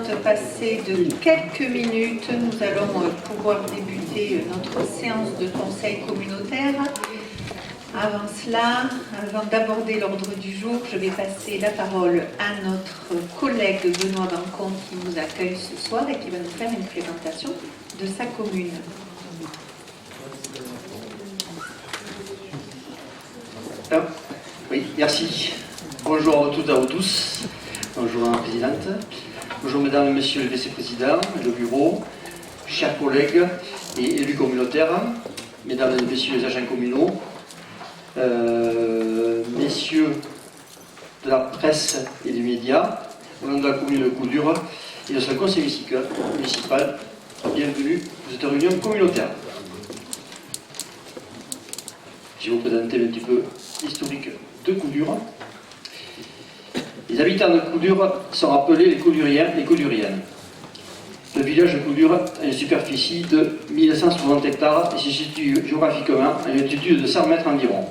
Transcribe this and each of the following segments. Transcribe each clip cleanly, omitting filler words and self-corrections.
l'attente passée de quelques minutes, nous allons pouvoir débuter notre séance de conseil communautaire. Avant cela, avant d'aborder l'ordre du jour, je vais passer la parole à notre collègue Benoît Bancon qui nous accueille ce soir et qui va nous faire une présentation de sa commune. Oui, merci. Bonjour à toutes et à vous tous. Bonjour à la présidente. Bonjour mesdames et messieurs les vice-présidents, le bureau, chers collègues et élus communautaires, mesdames et messieurs les agents communaux, messieurs de la presse et des médias, au nom de la commune de Coudure et de son conseil municipal, bienvenue pour cette réunion communautaire. Je vais vous présenter un petit peu l'historique de Coudure. Les habitants de Coudure sont appelés les Couduriens et Couduriennes. Le village de Coudure a une superficie de 1160 hectares et se situe géographiquement à une altitude de 100 mètres environ.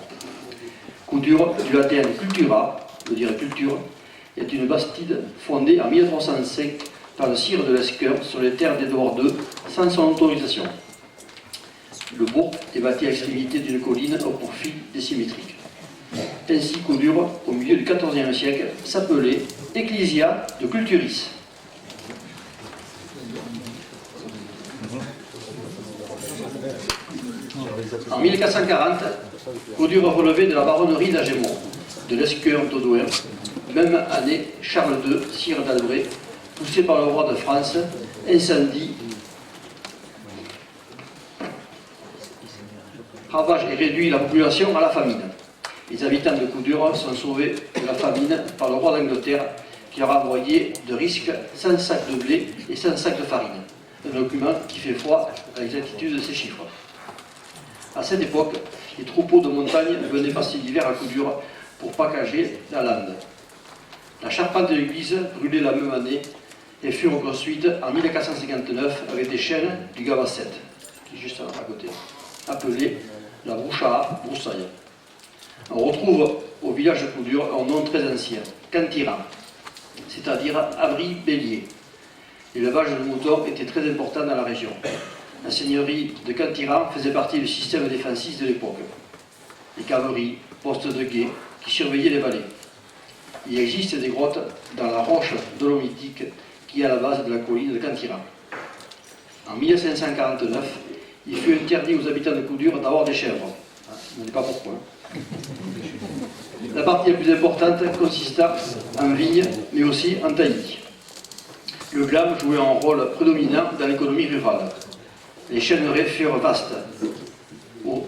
Coudure, du latin cultura, veut dire culture, est une bastide fondée en 1305 par le sire de Lescœur sur les terres d'Édouard II sans son autorisation. Le bourg est bâti à l'extrémité d'une colline au profil désymétrique. Ainsi, Coudure, au milieu du XIVe siècle, s'appelait Ecclesia de Culturis. En 1440, Coudure relevait de la baronnerie d'Agemont, de Lescœur d'Audouin. Même année, Charles II, sire d'Albret, poussé par le roi de France, incendie, ravage et réduit la population à la famine. Les habitants de Coudure sont sauvés de la famine par le roi d'Angleterre qui leur a envoyé de risques 100 sacs de blé et 100 sacs de farine. Un document qui fait foi à l'exactitude de ces chiffres. À cette époque, les troupeaux de montagne venaient passer l'hiver à Coudure pour packager la lande. La charpente de l'église brûlait la même année et fut reconstruite en 1459 avec des chaînes du Gavasset, qui est juste à côté, appelée la Brouchaha Broussaille. On retrouve au village de Coudure un nom très ancien, Cantiran, c'est-à-dire abri bélier. L'élevage de moutons était très important dans la région. La seigneurie de Cantiran faisait partie du système défensif de l'époque. Les caveries, postes de guet qui surveillaient les vallées. Il existe des grottes dans la roche dolomitique qui est à la base de la colline de Cantiran. En 1549, il fut interdit aux habitants de Coudure d'avoir des chèvres. Je ne sais pas pourquoi. La partie la plus importante consista en vignes, mais aussi en taillis. Le glam jouait un rôle prédominant dans l'économie rurale. Les chêneraies furent vastes. Au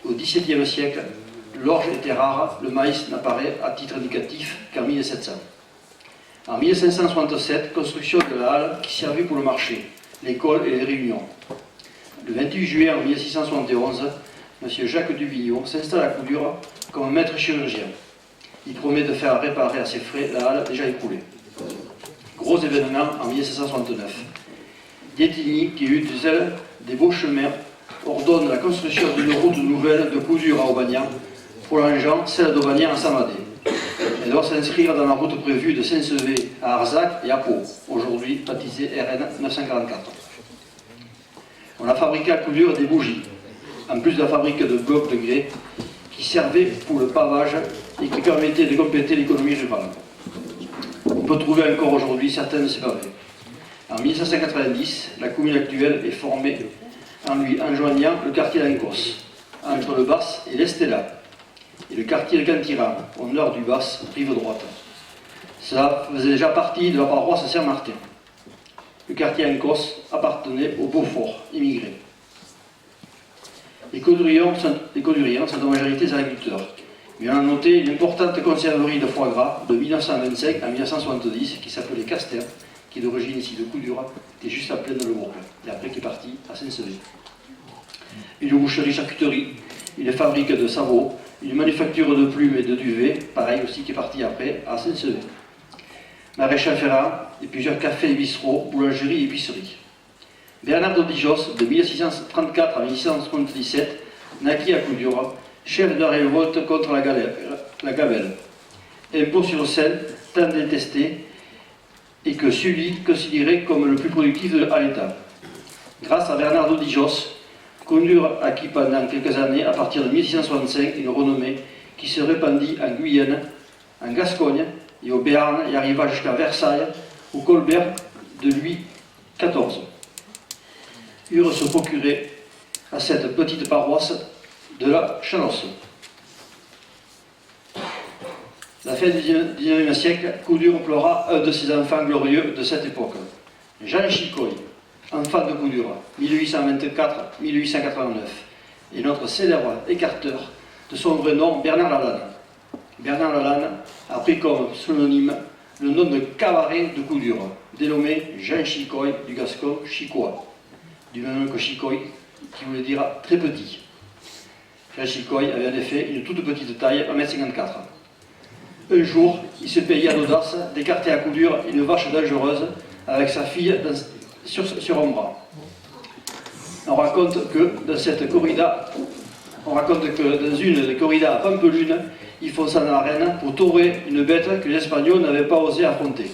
XVIIe siècle, l'orge était rare, le maïs n'apparaît à titre indicatif qu'en 1700. En 1567, construction de la halle qui servait pour le marché, l'école et les réunions. Le 28 juillet 1671, M. Jacques Duvigneau s'installe à Coudure comme maître chirurgien. Il promet de faire réparer à ses frais la halle déjà écoulée. Gros événement en 1769. Détigny, qui eut du zèle des beaux chemins, ordonne la construction d'une route nouvelle de Coudure à Aubagnan, prolongeant celle d'Aubagnan à Samadé. Elle doit s'inscrire dans la route prévue de Saint-Sevé à Arzac et à Pau, aujourd'hui baptisée RN 944. On a fabriqué à Coudure des bougies, en plus de la fabrique de blocs de grès, qui servaient pour le pavage et qui permettaient de compléter l'économie rurale. On peut trouver encore aujourd'hui certaines de ces pavés. En 1790, la commune actuelle est formée en lui enjoignant le quartier d'Ancos, entre le Bas et l'Estella, et le quartier de Cantiran, au nord du Bas, rive droite. Cela faisait déjà partie de la paroisse Saint-Martin. Le quartier Ancos appartenait aux Beaufort, immigrés. Les Couduriens sont en majorité des agriculteurs, mais on a noté une importante conserverie de foie gras de 1925 à 1970 qui s'appelait Castel, qui est d'origine ici de Coudure, qui est juste à Plaine-le-Bourg, et après qui est parti à Saint-Sevé. Une boucherie-charcuterie, une fabrique de sabots, une manufacture de plumes et de duvets, pareil aussi qui est parti après à Saint-Sevé. Maréchal Ferrand et plusieurs cafés et bistrots, boulangeries et épiceries. Bernard d'Odijos, de 1634 à 1677, naquit à Coudure, chef de la révolte contre la gabelle. Impôt sur le sel, tant détesté, et que Sully considérait comme le plus productif à l'État. Grâce à Bernardo Dijos, Coudure acquit pendant quelques années, à partir de 1665, une renommée qui se répandit en Guyane, en Gascogne et au Béarn et arriva jusqu'à Versailles, où Colbert de Louis XIV eurent se procurer à cette petite paroisse de la Chanosse. La fin du XIXe siècle, Coudure pleura un de ses enfants glorieux de cette époque, Jean Chicoy, enfant de Coudure, 1824-1889, et notre célèbre écarteur de son vrai nom, Bernard Lalanne. Bernard Lalanne a pris comme synonyme le nom de cabaret de Coudure, dénommé Jean Chicoy du gascon Chicois, du même nom que Chicoy, qui voulait dire très petit. Jean Chicoy avait en effet une toute petite taille, 1,54 m. Un jour, il se paya l'audace d'écarter à Coudure une vache dangereuse avec sa fille sur un bras. On raconte que dans une des corridas à Pampelune, il fonça dans l'arène pour torer une bête que les Espagnols n'avaient pas osé affronter.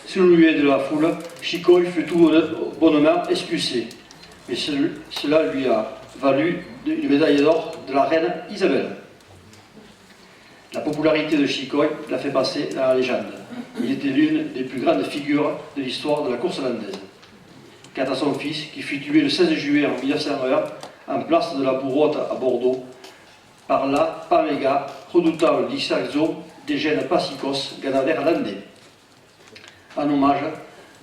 Sous le huée de la foule, Chicoy fut tout bonnement expulsé. Mais cela lui a valu une médaille d'or de la reine Isabelle. La popularité de Chicoy l'a fait passer dans la légende. Il était l'une des plus grandes figures de l'histoire de la course landaise. Quant à son fils, qui fut tué le 16 juillet en 1901, en place de la Bourrotte à Bordeaux, par la Pamega, redoutable Lixaxo des gènes Passicos, ganadère landais. En hommage,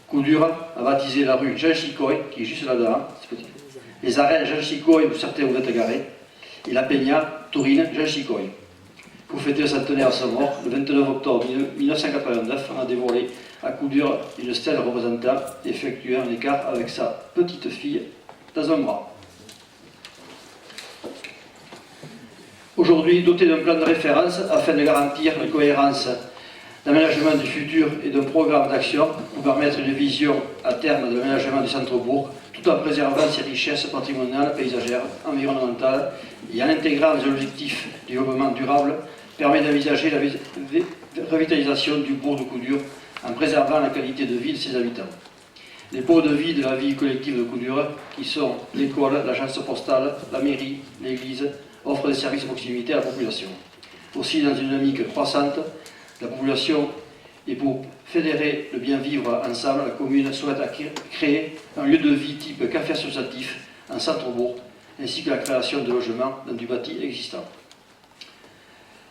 Coudure a baptisé la rue Jean Chicoy, qui est juste là-dedans, les arènes Jean Chicoy, où certains vous êtes garés, et la Peña Tourine Jean Chicoy. Pour fêter le centenaire à sa mort, le 29 octobre 1989, on a dévoilé à Coudure une stèle représentant effectuant un écart avec sa petite fille dans un bras. Aujourd'hui, doté d'un plan de référence afin de garantir la cohérence d'aménagement du futur et d'un programme d'action pour permettre une vision à terme de l'aménagement du centre-bourg, tout en préservant ses richesses patrimoniales, paysagères, environnementales et en intégrant les objectifs du développement durable, permet d'envisager la revitalisation du bourg de Coudure en préservant la qualité de vie de ses habitants. Les pôles de vie de la vie collective de Coudure, qui sont l'école, l'agence postale, la mairie, l'église, offrent des services de proximité à la population. Aussi, dans une dynamique croissante, la population, et pour fédérer le bien vivre ensemble, la commune souhaite créer un lieu de vie type café associatif en centre-bourg, ainsi que la création de logements dans du bâti existant.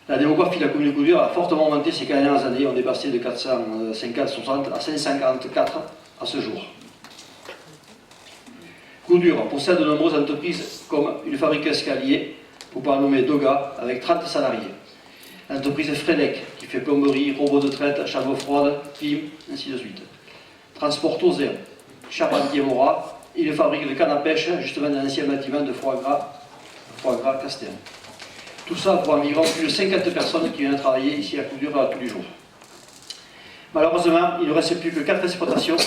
La démographie de la commune de Coudure a fortement augmenté ces dernières années. On est passé de 450-60 à 544 à ce jour. Coudure possède de nombreuses entreprises comme une fabrique escalier, pour ne pas nommer Doga, avec 30 salariés. L'entreprise Fredec, qui fait plomberie, robots de traite, charbon froide, clim, ainsi de suite. Transport Tozin, Charpentier Morat, et une fabrique de canne à pêche, justement dans l'ancien bâtiment de foie gras Castel. Tout ça pour environ plus de 50 personnes qui viennent travailler ici à Coudure tous les jours. Malheureusement, il ne reste plus que 4 exploitations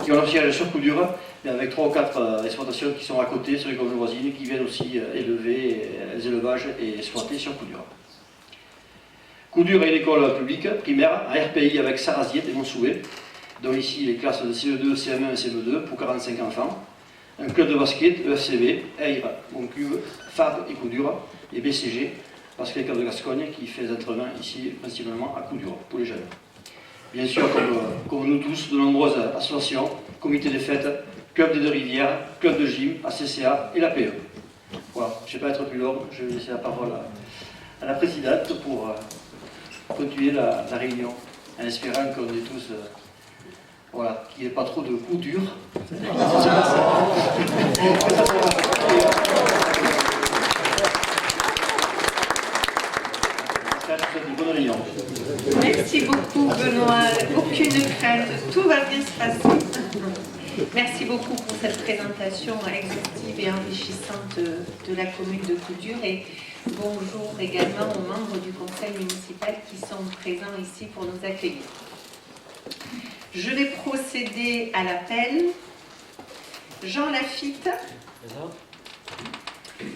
qui ont leur siège sur Coudure, mais avec 3 ou 4 exploitations qui sont à côté, sur les communes voisines, qui viennent aussi élever les élevages et exploiter sur Coudure. Coudure est une école publique primaire en RPI avec Sarraziet et Montsouet, dont ici les classes de CE2, CM1 et CM2 pour 45 enfants. Un club de basket, EFCB, Eyre, Montcuve, FAB et Coudure, et BCG, Basket Club de Gascogne, qui fait des entraînements ici principalement à Coudure, pour les jeunes. Bien sûr, comme nous tous, de nombreuses associations, comités de fêtes, club des Deux-Rivières, club de gym, ACCA et l'APE. Voilà, je ne vais pas être plus long, je vais laisser la parole à la présidente pour continuer la réunion, en espérant qu'on est tous... voilà, qu'il n'y ait pas trop de coups durs. Merci beaucoup Benoît, aucune crainte, tout va bien se passer. Merci beaucoup pour cette présentation exhaustive et enrichissante de la commune de Coudure et bonjour également aux membres du conseil municipal qui sont présents ici pour nous accueillir. Je vais procéder à l'appel. Jean Lafitte. Présent.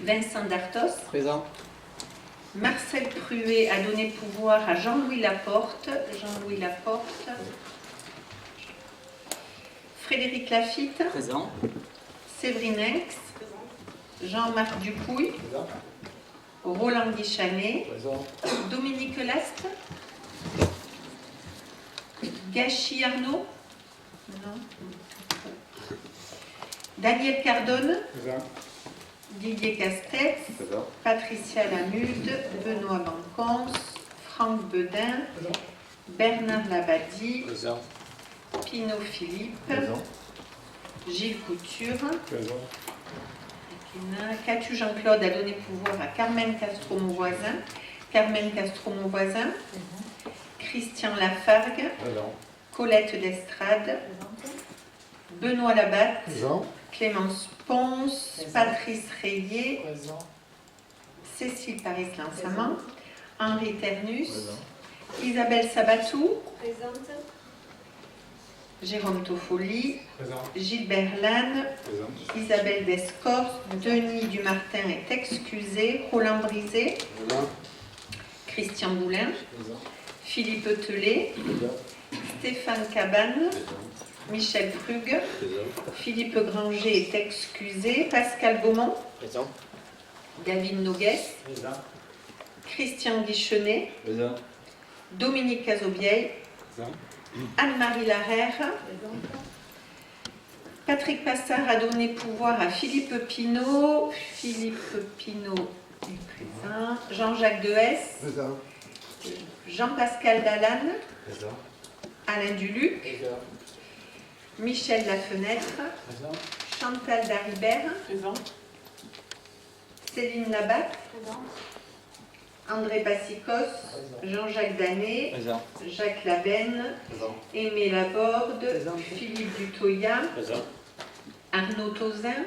Vincent Dartos. Présent. Marcel Pruet a donné pouvoir à Jean-Louis Laporte. Jean-Louis Laporte. Frédéric Lafitte. Présent. Séverine Enx. Jean-Marc Dupouille. Roland Guichanet. Dominique Last. Gachi Arnaud. Non. Daniel Cardone. Didier Castex. Patricia Lamude. Benoît Bancons. Franck Bedin. Bernard Labadie. Pinot Philippe. Gilles Couture. Catu Jean-Claude a donné pouvoir à Carmen Castro-Monvoisin. Carmen Castro-Monvoisin. Christian Lafargue. Colette d'Estrade. Benoît Labatte. Clémence Ponce. Patrice Rayet. Cécile Paris-Lansaman. Henri Ternus. Isabelle Sabatou. Jérôme Toffoli. Gilbert Lannes. Isabelle Descorps. Denis Dumartin est excusé. Roland Brisé. Christian Boulin. Philippe Telet. Stéphane Cabane. Michel Frug. Philippe Granger est excusé. Pascal Gaumont. David Noguès. Christian Guichenet. Dominique Cazobieil. Anne-Marie Larère. Patrick Passard a donné pouvoir à Philippe Pinault. Philippe Pinault est présent. Jean-Jacques Dehes. Jean-Pascal Dallanne. Alain Duluc. Michel Lafenêtre. Chantal Daribert. Céline Labatte. André Passicos. Jean-Jacques Danet. Jacques Labenne. Aimé Laborde. Philippe Dutoya. Arnaud Tauzin.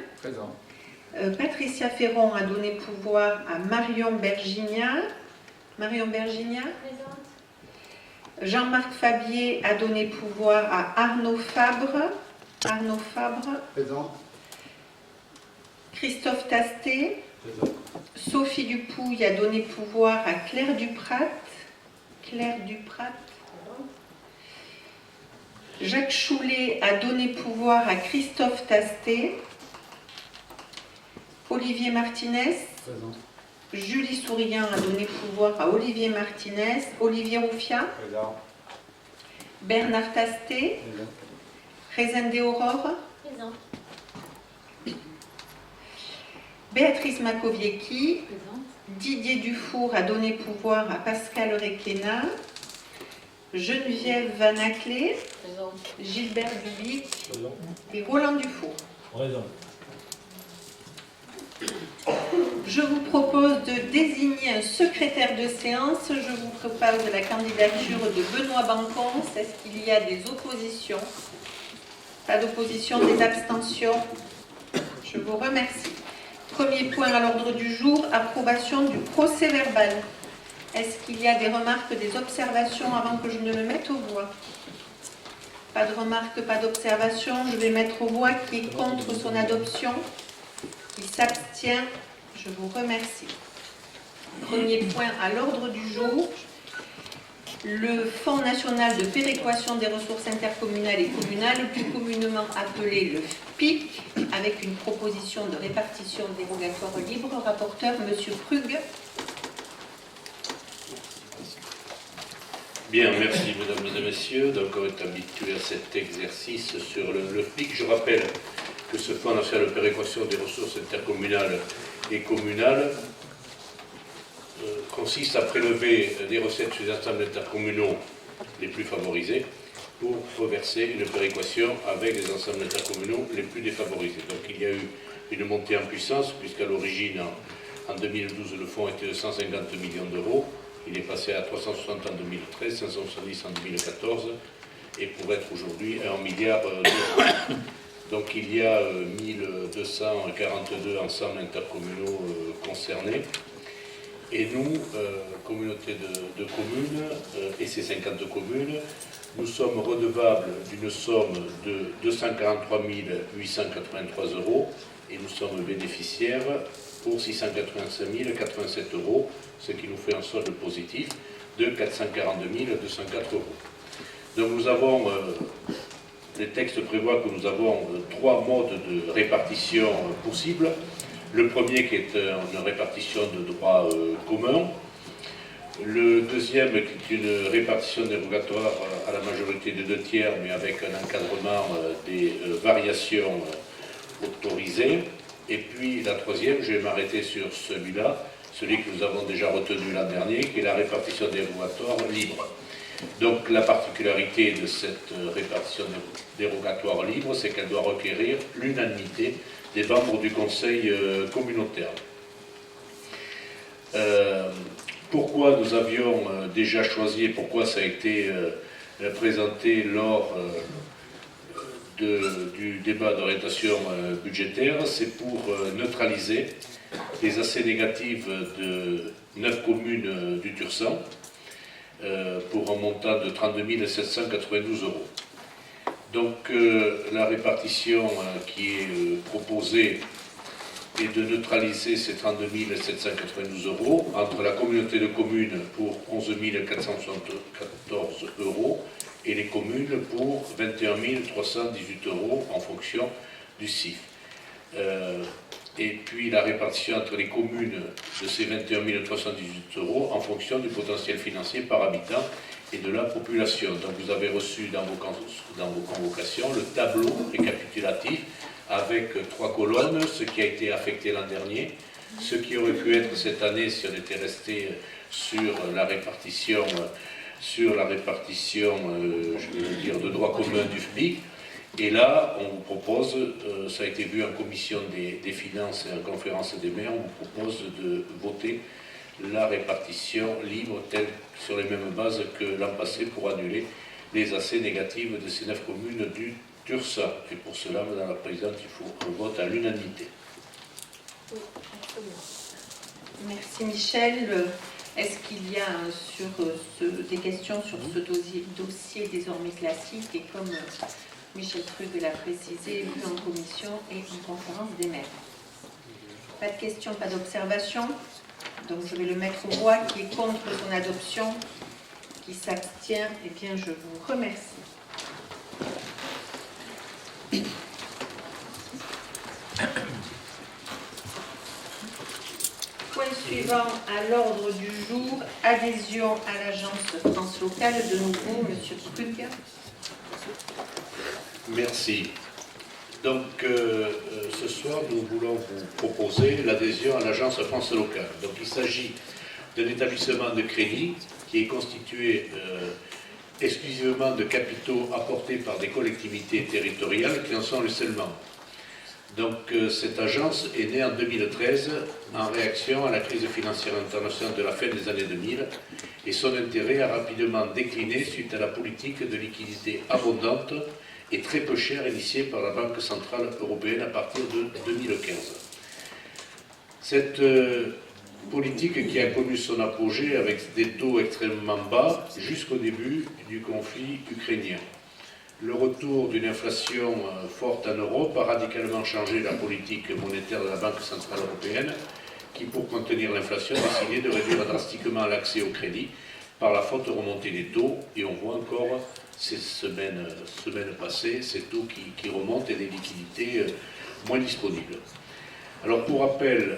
Patricia Ferron a donné pouvoir à Marion Bergigna. Jean-Marc Fabier a donné pouvoir à Arnaud Fabre. Christophe Tastet. Sophie Dupouille a donné pouvoir à Claire Duprat. Jacques Choulet a donné pouvoir à Christophe Tastet. Olivier Martinez. Julie Souriant a donné pouvoir à Olivier Martinez. Olivier Rouffia. Bernard Tastet. Rezende Aurore. Béatrice Makoviecki. Didier Dufour a donné pouvoir à Pascal Requena. Geneviève Van Aclé. Gilbert Dubic. Et Roland Dufour. Je vous propose de désigner un secrétaire de séance. Je vous propose la candidature de Benoît Bancons. Est-ce qu'il y a des oppositions? Pas d'opposition, des abstentions? Je vous remercie. Premier point à l'ordre du jour, approbation du procès-verbal. Est-ce qu'il y a des remarques, des observations avant que je ne le mette aux voix? Pas de remarques, pas d'observations. Je vais mettre aux voix qui est contre son adoption, qui s'abstient. Je vous remercie. Premier point à l'ordre du jour, le Fonds national de péréquation des ressources intercommunales et communales, plus communément appelé le FPIC, avec une proposition de répartition dérogatoire libre. Rapporteur, M. Frug. Bien, merci mesdames et messieurs. Donc on est habitué à cet exercice sur le FPIC. Je rappelle que ce Fonds national de péréquation des ressources intercommunales et communales consiste à prélever des recettes sur les ensembles intercommunaux les plus favorisés pour reverser une péréquation avec les ensembles intercommunaux les plus défavorisés. Donc il y a eu une montée en puissance, puisqu'à l'origine, en 2012, le fonds était de 150 millions d'euros. Il est passé à 360 en 2013, 570 en 2014, et pour être aujourd'hui à 1 milliard d'euros. Donc il y a 1242 ensembles intercommunaux concernés. Et nous, communauté de communes, et ces 52 communes, nous sommes redevables d'une somme de 243 883 euros et nous sommes bénéficiaires pour 685 087 euros, ce qui nous fait un solde positif de 442 204 euros. Donc nous avons les textes prévoient que nous avons 3 modes de répartition possibles. Le premier qui est une répartition de droit commun. Le deuxième qui est une répartition dérogatoire à la majorité de 2/3, mais avec un encadrement des variations autorisées. Et puis la troisième, je vais m'arrêter sur celui-là, celui que nous avons déjà retenu l'an dernier, qui est la répartition dérogatoire libre. Donc la particularité de cette répartition dérogatoire libre, c'est qu'elle doit requérir l'unanimité des membres du conseil communautaire. Pourquoi nous avions déjà choisi et pourquoi ça a été présenté lors du débat d'orientation budgétaire, c'est pour neutraliser les assais négatifs de 9 communes du Tursan pour un montant de 32 792 €. Donc la répartition qui est proposée est de neutraliser ces 32 792 € entre la communauté de communes pour 11 474 € et les communes pour 21 318 € en fonction du CIF. Et puis la répartition entre les communes de ces 21 318 € en fonction du potentiel financier par habitant et de la population. Donc vous avez reçu dans vos convocations le tableau récapitulatif avec 3 colonnes, ce qui a été affecté l'an dernier, ce qui aurait pu être cette année si on était resté sur la répartition, je vais dire, de droit commun du FPIC. Et là, on vous propose, ça a été vu en commission des finances et en conférence des maires, on vous propose de voter la répartition libre telle sur les mêmes bases que l'an passé pour annuler les assais négatifs de ces 9 communes du Tursan. Et pour cela, Madame la Présidente, il faut un vote à l'unanimité. Oui, merci Michel. Est-ce qu'il y a des questions sur ce dossier désormais classique et comme Michel Trude l'a précisé, vu en commission et en conférence des maires? Pas de questions, pas d'observations. Donc je vais le mettre aux voix. Qui est contre son adoption? Qui s'abstient? Eh bien, je vous remercie. Point suivant à l'ordre du jour, adhésion à l'agence France locale. De nouveau, Monsieur Krug. Merci. Donc, ce soir, nous voulons vous proposer l'adhésion à l'agence France locale. Donc, il s'agit d'un établissement de crédit qui est constitué exclusivement de capitaux apportés par des collectivités territoriales qui en sont les seuls membres. Donc, cette agence est née en 2013 en réaction à la crise financière internationale de la fin des années 2000 et son intérêt a rapidement décliné suite à la politique de liquidité abondante et très peu chère initiée par la Banque centrale européenne à partir de 2015. Cette politique qui a connu son apogée avec des taux extrêmement bas jusqu'au début du conflit ukrainien. Le retour d'une inflation forte en Europe a radicalement changé la politique monétaire de la Banque centrale européenne qui, pour contenir l'inflation, a décidé de réduire drastiquement l'accès au crédit par la forte remontée des taux. Et on voit encore ces semaines passées ces taux qui remontent et des liquidités moins disponibles. Alors pour rappel,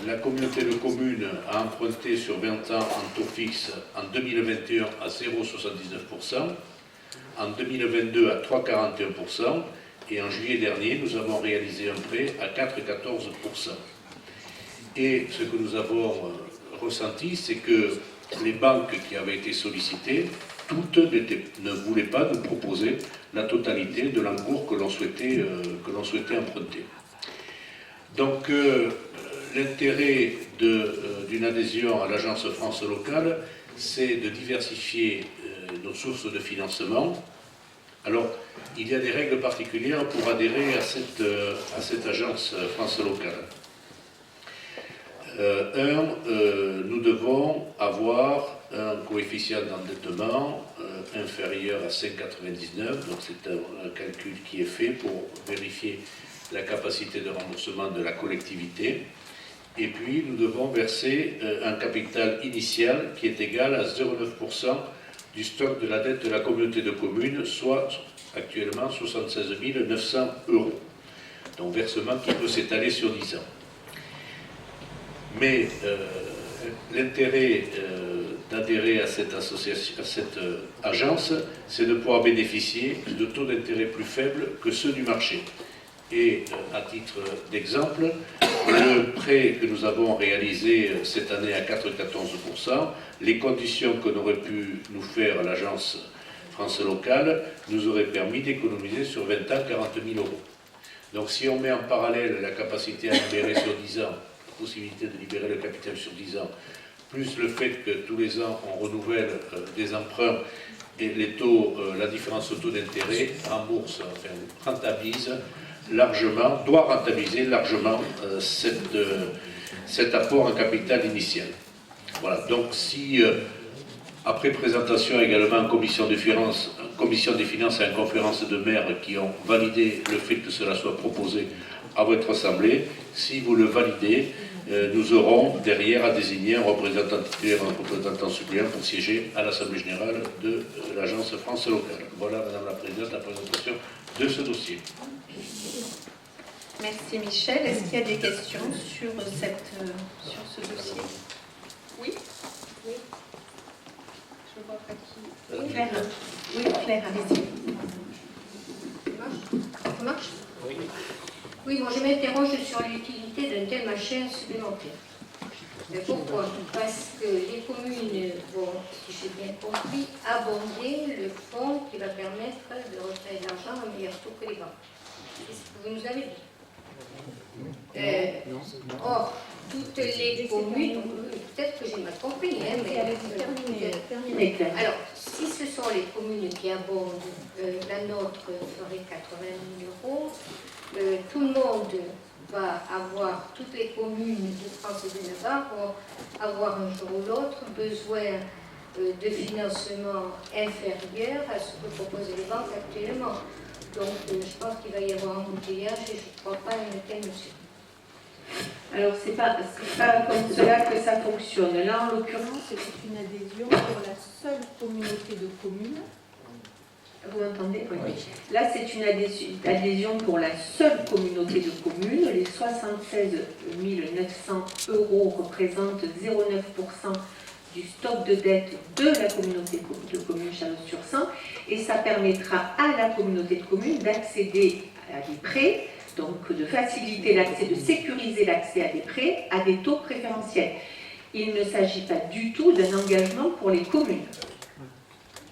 la communauté de communes a emprunté sur 20 ans en taux fixe en 2021 à 0,79%, en 2022 à 3,41% et en juillet dernier, nous avons réalisé un prêt à 4,14%. Et ce que nous avons ressenti, c'est que les banques qui avaient été sollicitées, toutes ne voulaient pas nous proposer la totalité de l'encours que l'on souhaitait emprunter. Donc, l'intérêt d'une adhésion à l'agence France locale, c'est de diversifier nos sources de financement. Alors, il y a des règles particulières pour adhérer à cette agence France locale. Nous devons avoir un coefficient d'endettement inférieur à 5,99, donc c'est un calcul qui est fait pour vérifier la capacité de remboursement de la collectivité. Et puis, nous devons verser un capital initial qui est égal à 0,9% du stock de la dette de la communauté de communes, soit actuellement 76 900 €. Donc versement qui peut s'étaler sur 10 ans. Mais l'intérêt d'adhérer à cette association, à cette agence, c'est de pouvoir bénéficier de taux d'intérêt plus faibles que ceux du marché. Et à titre d'exemple, le prêt que nous avons réalisé cette année à 4,14%, les conditions que n'aurait pu nous faire l'agence France Locale nous auraient permis d'économiser sur 20 ans 40 000 €. Donc si on met en parallèle la capacité à libérer sur 10 ans, la possibilité de libérer le capital sur 10 ans, plus le fait que tous les ans on renouvelle des emprunts et les taux, la différence au taux d'intérêt rembourse, enfin rentabilise largement, doit rentabiliser largement cet apport en capital initial. Voilà, donc si après présentation également en commission des finances et en conférence de maires qui ont validé le fait que cela soit proposé à votre assemblée, si vous le validez, nous aurons derrière à désigner un représentant titulaire et un représentant suppléant pour siéger à l'Assemblée générale de l'Agence France Locale. Voilà, Madame la Présidente, la présentation de ce dossier. Merci Michel. Est-ce qu'il y a des questions sur ce dossier? Oui. Oui. Je vois pas qui. Claire. Oui, Claire, allez-y. Ça marche? Oui. Oui, moi je m'interroge sur l'utilité d'un tel machin supplémentaire. Mais pourquoi? Parce que les communes vont, si j'ai bien compris, abonder le fonds qui va permettre de retirer de l'argent à meilleur taux que les banques. C'est ce que vous nous avez dit. Or, toutes les communes, peut-être que j'ai mal compris, hein, mais alors, si ce sont les communes qui abondent, la nôtre ferait 80 000 €, tout le monde va avoir, toutes les communes de France et de Navarre vont avoir un jour ou l'autre besoin de financement inférieur à ce que proposent les banques actuellement. Donc, je pense qu'il va y avoir un embouteillage et je ne crois pas à une telle mesure. Alors, c'est pas comme cela que ça fonctionne. Là, en l'occurrence, c'est une adhésion pour la seule communauté de communes. Vous m'entendez? Oui. Là, c'est une adhésion pour la seule communauté de communes. Les 76 900 € représentent 0,9% du stock de dette de la communauté de communes Chalon-sur-Saône, et ça permettra à la communauté de communes d'accéder à des prêts, donc de faciliter l'accès, de sécuriser l'accès à des prêts à des taux préférentiels. Il ne s'agit pas du tout d'un engagement pour les communes.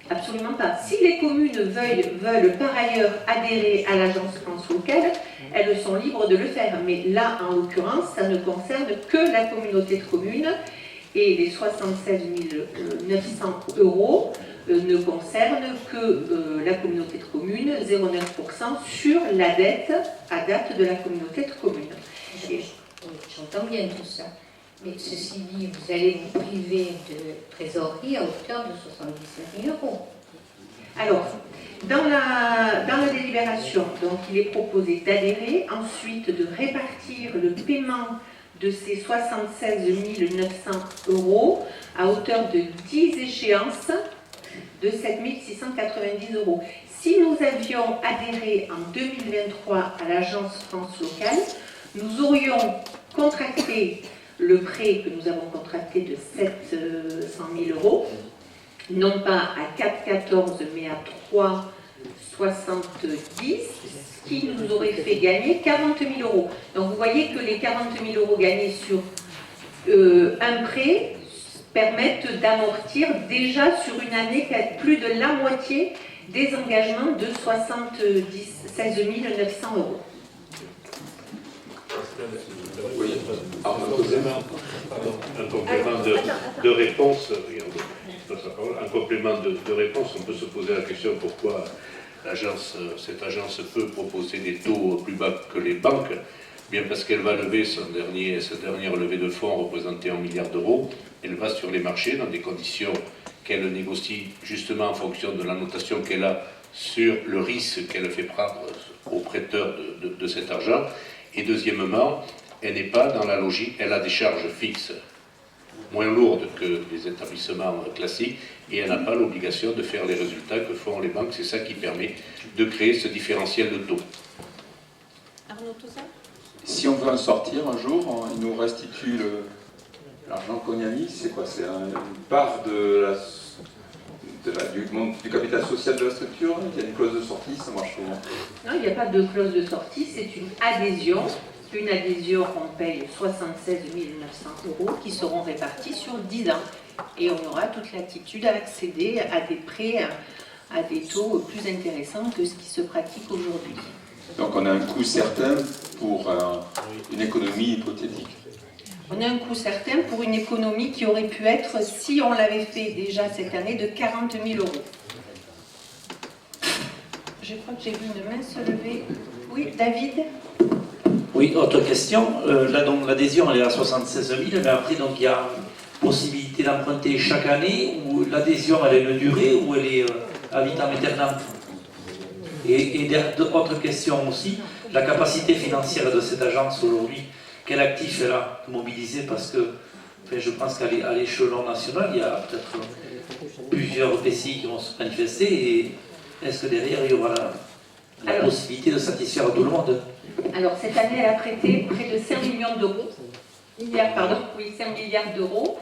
Absolument pas. Si les communes veulent par ailleurs adhérer à l'Agence France Locale, elles sont libres de le faire. Mais là, en l'occurrence, ça ne concerne que la communauté de communes, et les 76 900 € ne concernent que la communauté de communes, 0,9% sur la dette à date de la communauté de communes. J'entends bien tout ça, mais ceci dit, vous allez vous priver de trésorerie à hauteur de 79 000 €. Alors, dans la délibération, donc, il est proposé d'adhérer, ensuite de répartir le paiement de ces 76 900 € à hauteur de 10 échéances de 7 690 €. Si nous avions adhéré en 2023 à l'Agence France Locale, nous aurions contracté le prêt que nous avons contracté de 700 000 €, non pas à 4,14 mais à 3,70, ce qui nous aurait fait gagner 40 000 €. Donc vous voyez que les 40 000 € gagnés sur un prêt permettent d'amortir déjà sur une année plus de la moitié des engagements de 76 900 €. Oui. Un complément de réponse. En complément de réponse, on peut se poser la question pourquoi cette agence peut proposer des taux plus bas que les banques. Bien parce qu'elle va lever sa dernière levée de fonds représentée en milliards d'euros. Elle va sur les marchés dans des conditions qu'elle négocie justement en fonction de la notation qu'elle a sur le risque qu'elle fait prendre aux prêteurs de cet argent. Et deuxièmement, elle n'est pas dans la logique, elle a des charges fixes moins lourde que les établissements classiques et elle n'a pas l'obligation de faire les résultats que font les banques. C'est ça qui permet de créer ce différentiel de taux. Arnaud Touzin ? Si on veut en sortir un jour, il nous restitue l'argent qu'on y a mis, c'est quoi? C'est une part du capital social de la structure? Il y a une clause de sortie, ça marche comment? Non, il n'y a pas de clause de sortie, c'est une adhésion. Une adhésion, on paye 76 900 € qui seront répartis sur 10 ans. Et on aura toute l'attitude à accéder à des prêts à des taux plus intéressants que ce qui se pratique aujourd'hui. Donc on a un coût certain pour une économie hypothétique. On a un coût certain pour une économie qui aurait pu être, si on l'avait fait déjà cette année, de 40 000 €. Je crois que j'ai vu une main se lever. Oui, David ? Oui, autre question. Là, donc, l'adhésion, elle est à 76 000, mais après, donc, il y a possibilité d'emprunter chaque année, ou l'adhésion, elle a une durée, ou elle est à vitam aeternam. Et autre question aussi, la capacité financière de cette agence aujourd'hui, quel actif elle a mobilisé? Parce que enfin, je pense qu'à l'échelon national, il y a peut-être plusieurs PCI qui vont se manifester, et est-ce que derrière, il y aura la possibilité de satisfaire tout le monde? Alors, cette année, elle a prêté près de 5 millions d'euros. 5 milliards d'euros.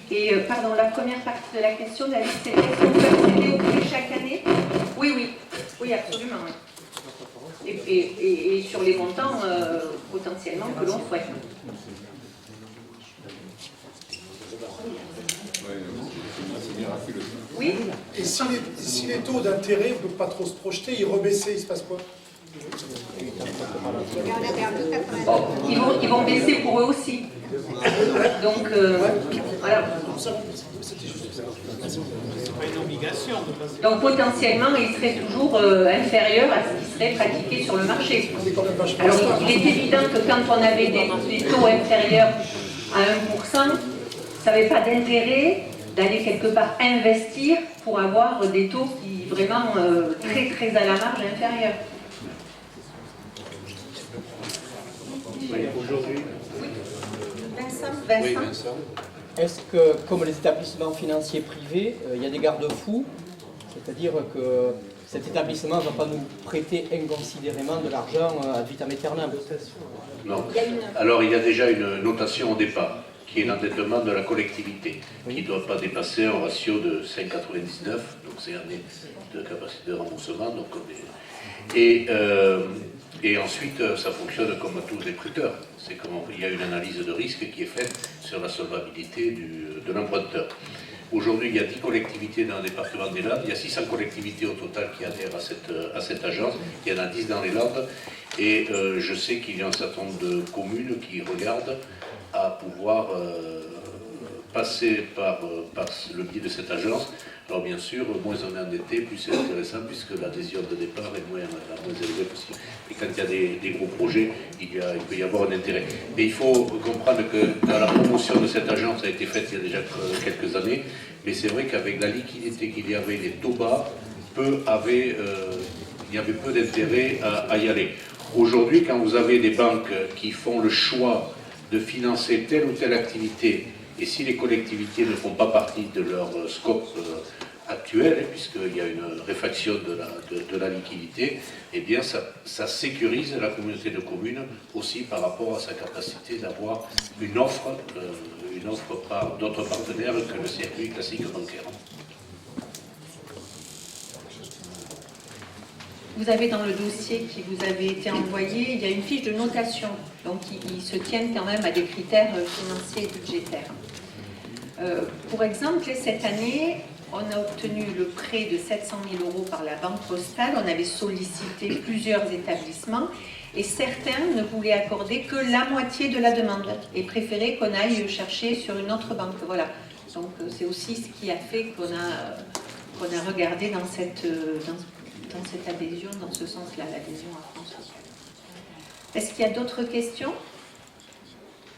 Et, la première partie de la question, David, c'est est-ce qu'on peut accéder au prêt chaque année? Oui, absolument. Oui. Et sur les montants, potentiellement, que l'on souhaite. Oui. Et si les taux d'intérêt, on ne peut pas trop se projeter, ils rebaissaient, il se passe quoi? Ils vont baisser pour eux aussi. Donc, voilà. Donc, potentiellement, ils seraient toujours inférieurs à ce qui serait pratiqué sur le marché. Alors, il est évident que quand on avait des taux inférieurs à 1%, ça n'avait pas d'intérêt d'aller quelque part investir pour avoir des taux qui vraiment très très à la marge inférieurs. Aujourd'hui. Vincent. Est-ce que, comme les établissements financiers privés, il y a des garde-fous, c'est-à-dire que cet établissement ne va pas nous prêter inconsidérément de l'argent ad vitam aeternam? Non. Alors il y a déjà une notation au départ, qui est l'endettement de la collectivité, qui ne doit pas dépasser un ratio de 5,99, donc c'est année de capacité de remboursement. Donc et ensuite, ça fonctionne comme à tous les prêteurs. C'est comme il y a une analyse de risque qui est faite sur la solvabilité de l'emprunteur. Aujourd'hui, il y a 10 collectivités dans le département des Landes, il y a 600 collectivités au total qui adhèrent à cette agence, il y en a 10 dans les Landes, et je sais qu'il y a un certain nombre de communes qui regardent à pouvoir passer par le biais de cette agence. Alors bien sûr, moins on est endetté, plus c'est intéressant, puisque l'adhésion de départ est moins élevée possible. Et quand il y a des gros projets, il peut y avoir un intérêt. Mais il faut comprendre que dans la promotion de cette agence a été faite il y a déjà quelques années, mais c'est vrai qu'avec la liquidité qu'il y avait, les taux bas, il y avait peu d'intérêt à y aller. Aujourd'hui, quand vous avez des banques qui font le choix de financer telle ou telle activité, et si les collectivités ne font pas partie de leur scope actuel, puisqu'il y a une réfaction de la liquidité, eh bien ça sécurise la communauté de communes aussi par rapport à sa capacité d'avoir une offre par d'autres partenaires que le circuit classique bancaire. Vous avez dans le dossier qui vous avait été envoyé, il y a une fiche de notation, donc ils se tiennent quand même à des critères financiers et budgétaires. Pour exemple, cette année, on a obtenu le prêt de 700 000 € par la Banque Postale, on avait sollicité plusieurs établissements et certains ne voulaient accorder que la moitié de la demande et préféraient qu'on aille chercher sur une autre banque. Voilà. Donc c'est aussi ce qui a fait qu'on a regardé dans cette adhésion, dans ce sens-là, l'adhésion à France Sociale. Est-ce qu'il y a d'autres questions?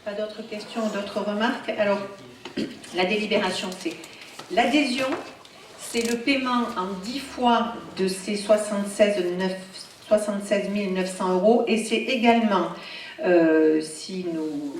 Pas d'autres questions ou d'autres remarques? Alors, la délibération, c'est l'adhésion, c'est le paiement en 10 fois de ces 76 900 € et c'est également si nous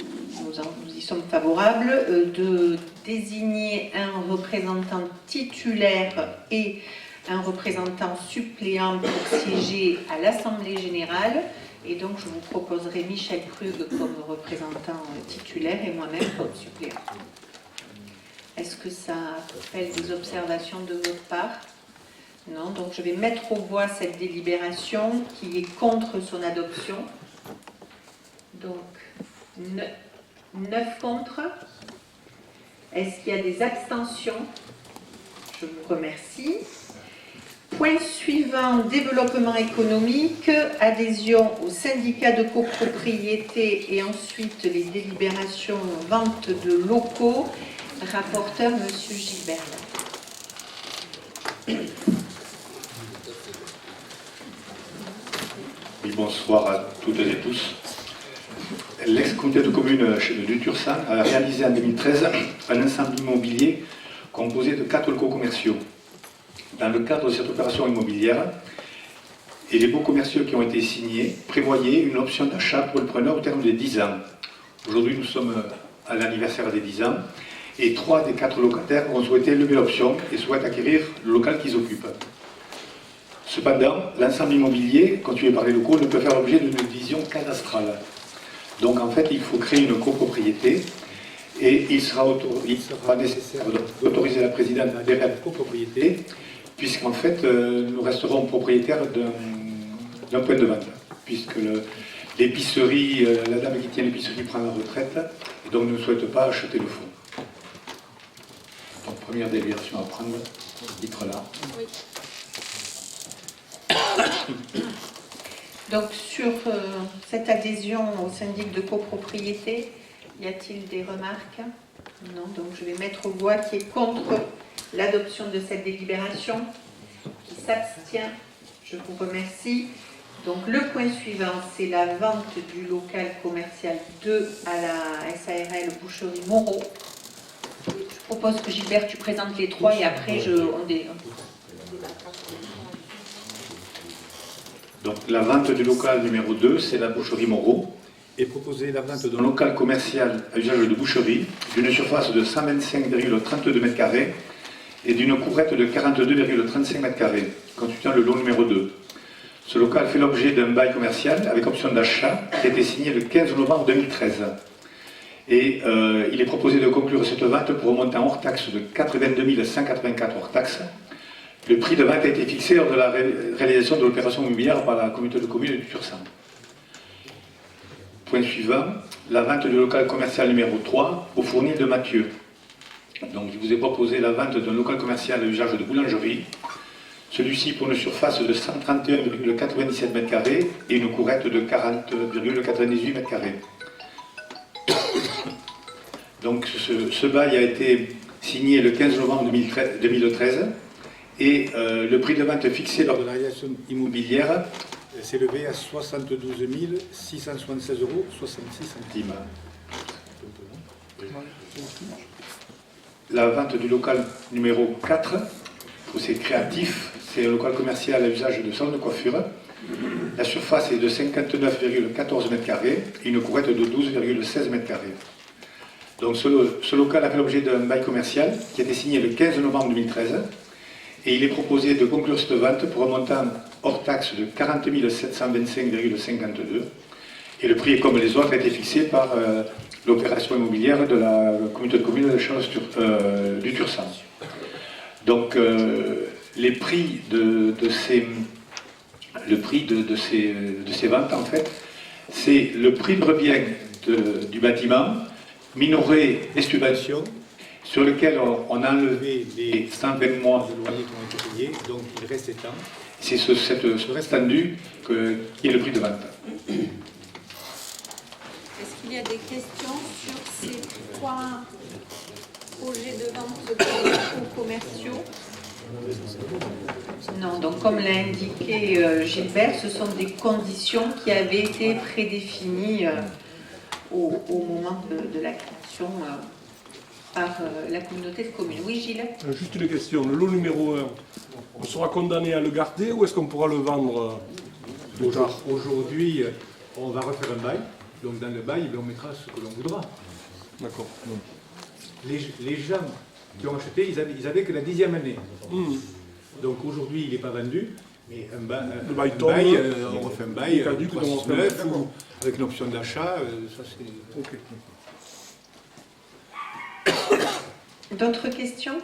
y sommes favorables, de désigner un représentant titulaire et un représentant suppléant pour siéger à l'Assemblée générale. Et donc, je vous proposerai Michel Krug comme représentant titulaire et moi-même comme suppléant. Est-ce que ça appelle des observations de votre part? Non, donc je vais mettre aux voix cette délibération qui est contre son adoption. Donc, 9 contre. Est-ce qu'il y a des abstentions? Je vous remercie. Point suivant, développement économique, adhésion au syndicat de copropriété et ensuite les délibérations vente de locaux. Rapporteur, M. Gilbert. Oui, bonsoir à toutes et tous. L'ex-comité de communes du Tursan a réalisé en 2013 un ensemble immobilier composé de 4 locaux commerciaux. Dans le cadre de cette opération immobilière, et les baux commerciaux qui ont été signés prévoyaient une option d'achat pour le preneur au terme de 10 ans. Aujourd'hui, nous sommes à l'anniversaire des 10 ans et 3 des 4 locataires ont souhaité lever l'option et souhaitent acquérir le local qu'ils occupent. Cependant, l'ensemble immobilier, constitué par les locaux, ne peut faire l'objet d'une division cadastrale. Donc en fait, il faut créer une copropriété et il sera nécessaire d'autoriser la présidente à adhérer à la copropriété, puisqu'en fait, nous resterons propriétaires d'un point de vente, puisque l'épicerie, la dame qui tient l'épicerie prend la retraite, et donc ne souhaite pas acheter le fonds. Donc première délibération à prendre, titre là. Oui. Donc sur cette adhésion au syndic de copropriété, y a-t-il des remarques? Non, donc je vais mettre aux voix qui est contre l'adoption de cette délibération, qui s'abstient. Je vous remercie. Donc le point suivant, c'est la vente du local commercial 2 à la SARL Boucherie Moreau. Je propose que Gilbert, tu présentes les 3 et après Donc la vente du local numéro 2, c'est la Boucherie Moreau, et proposer la vente d'un local commercial à usage de boucherie d'une surface de 125,32 m² et d'une courette de 42,35 m², constituant le lot numéro 2. Ce local fait l'objet d'un bail commercial avec option d'achat qui a été signé le 15 novembre 2013. Et il est proposé de conclure cette vente pour un montant hors taxe de 82 184 hors taxe. Le prix de vente a été fixé lors de la réalisation de l'opération immobilière par la communauté de communes du Tursan. Point suivant, la vente du local commercial numéro 3 au Fournil de Mathieu. Donc, je vous ai proposé la vente d'un local commercial à usage de boulangerie. Celui-ci pour une surface de 131,97 m² et une courette de 40,98 m². Donc, ce bail a été signé le 15 novembre 2013. Et le prix de vente fixé lors de la réalisation immobilière s'est élevé à 72 676,66 €. La vente du local numéro 4, procès créatif, c'est un local commercial à usage de salon de coiffure. La surface est de 59,14 m² et une courette de 12,16 m². Donc ce local a fait l'objet d'un bail commercial qui a été signé le 15 novembre 2013. Et il est proposé de conclure cette vente pour un montant hors taxe de 40 725,52 €. Et le prix, comme les autres, a été fixé par l'opération immobilière de la communauté de communes de Charles du Tursan. Donc, les prix de ces ventes, en fait, c'est le prix de revient du bâtiment, minoré les subventions, sur lequel on a enlevé les 120 mois de loyer qui ont été payés, donc il reste étant. C'est ce reste tendu qui est le prix de vente. Est-ce qu'il y a des questions sur ces 3 projets de vente de locaux commerciaux? Non, donc comme l'a indiqué Gilbert, ce sont des conditions qui avaient été prédéfinies au moment de la création par la communauté de communes. Oui, Gilles? Juste une question. Le lot numéro 1, on sera condamné à le garder ou est-ce qu'on pourra le vendre plus tard? Aujourd'hui, on va refaire un bail Donc dans le bail, on mettra ce que l'on voudra. D'accord. Les gens qui ont acheté, ils avaient que la 10e année. Donc aujourd'hui, il n'est pas vendu, mais un bail, on refait un bail, caduc, 369, ou avec une option d'achat, ça c'est... Ok. D'autres questions?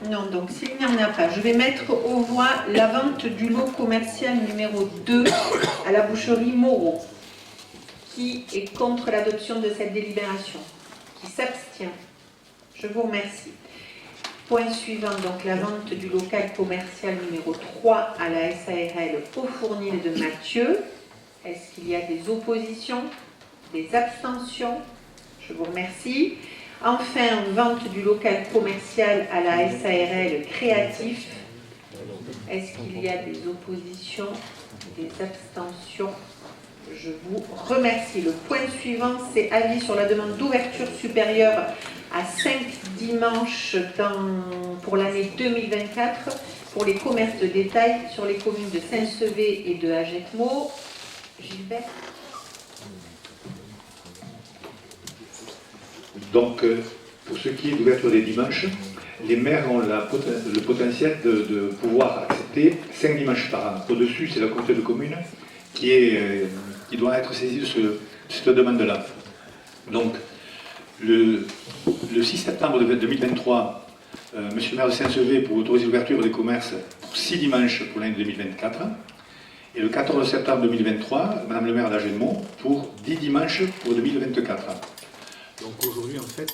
Non, donc s'il n'y en a pas, je vais mettre aux voix la vente du lot commercial numéro 2 à la boucherie Moreau. Qui est contre l'adoption de cette délibération? Qui s'abstient? Je vous remercie. Point suivant, donc la vente du local commercial numéro 3 à la SARL au Fournil de Mathieu. Est-ce qu'il y a des oppositions? Des abstentions? Je vous remercie. Enfin, vente du local commercial à la SARL Créatif. Est-ce qu'il y a des oppositions? Des abstentions? Je vous remercie. Le point suivant, c'est avis sur la demande d'ouverture supérieure à 5 dimanches pour l'année 2024 pour les commerces de détail sur les communes de Saint-Sevé et de Hagetmau. Gilbert. Donc, pour ce qui est d'ouverture des dimanches, les maires ont le potentiel de pouvoir accepter 5 dimanches par an. Au-dessus, c'est la communauté de communes qui doit être saisie de cette demande-là. Donc, le 6 septembre 2023, monsieur le maire de Saint-Sevé pour autoriser l'ouverture des commerces pour 6 dimanches pour l'année 2024. Et le 14 septembre 2023, madame le maire d'Hagetmau pour 10 dimanches pour 2024. Donc aujourd'hui, en fait,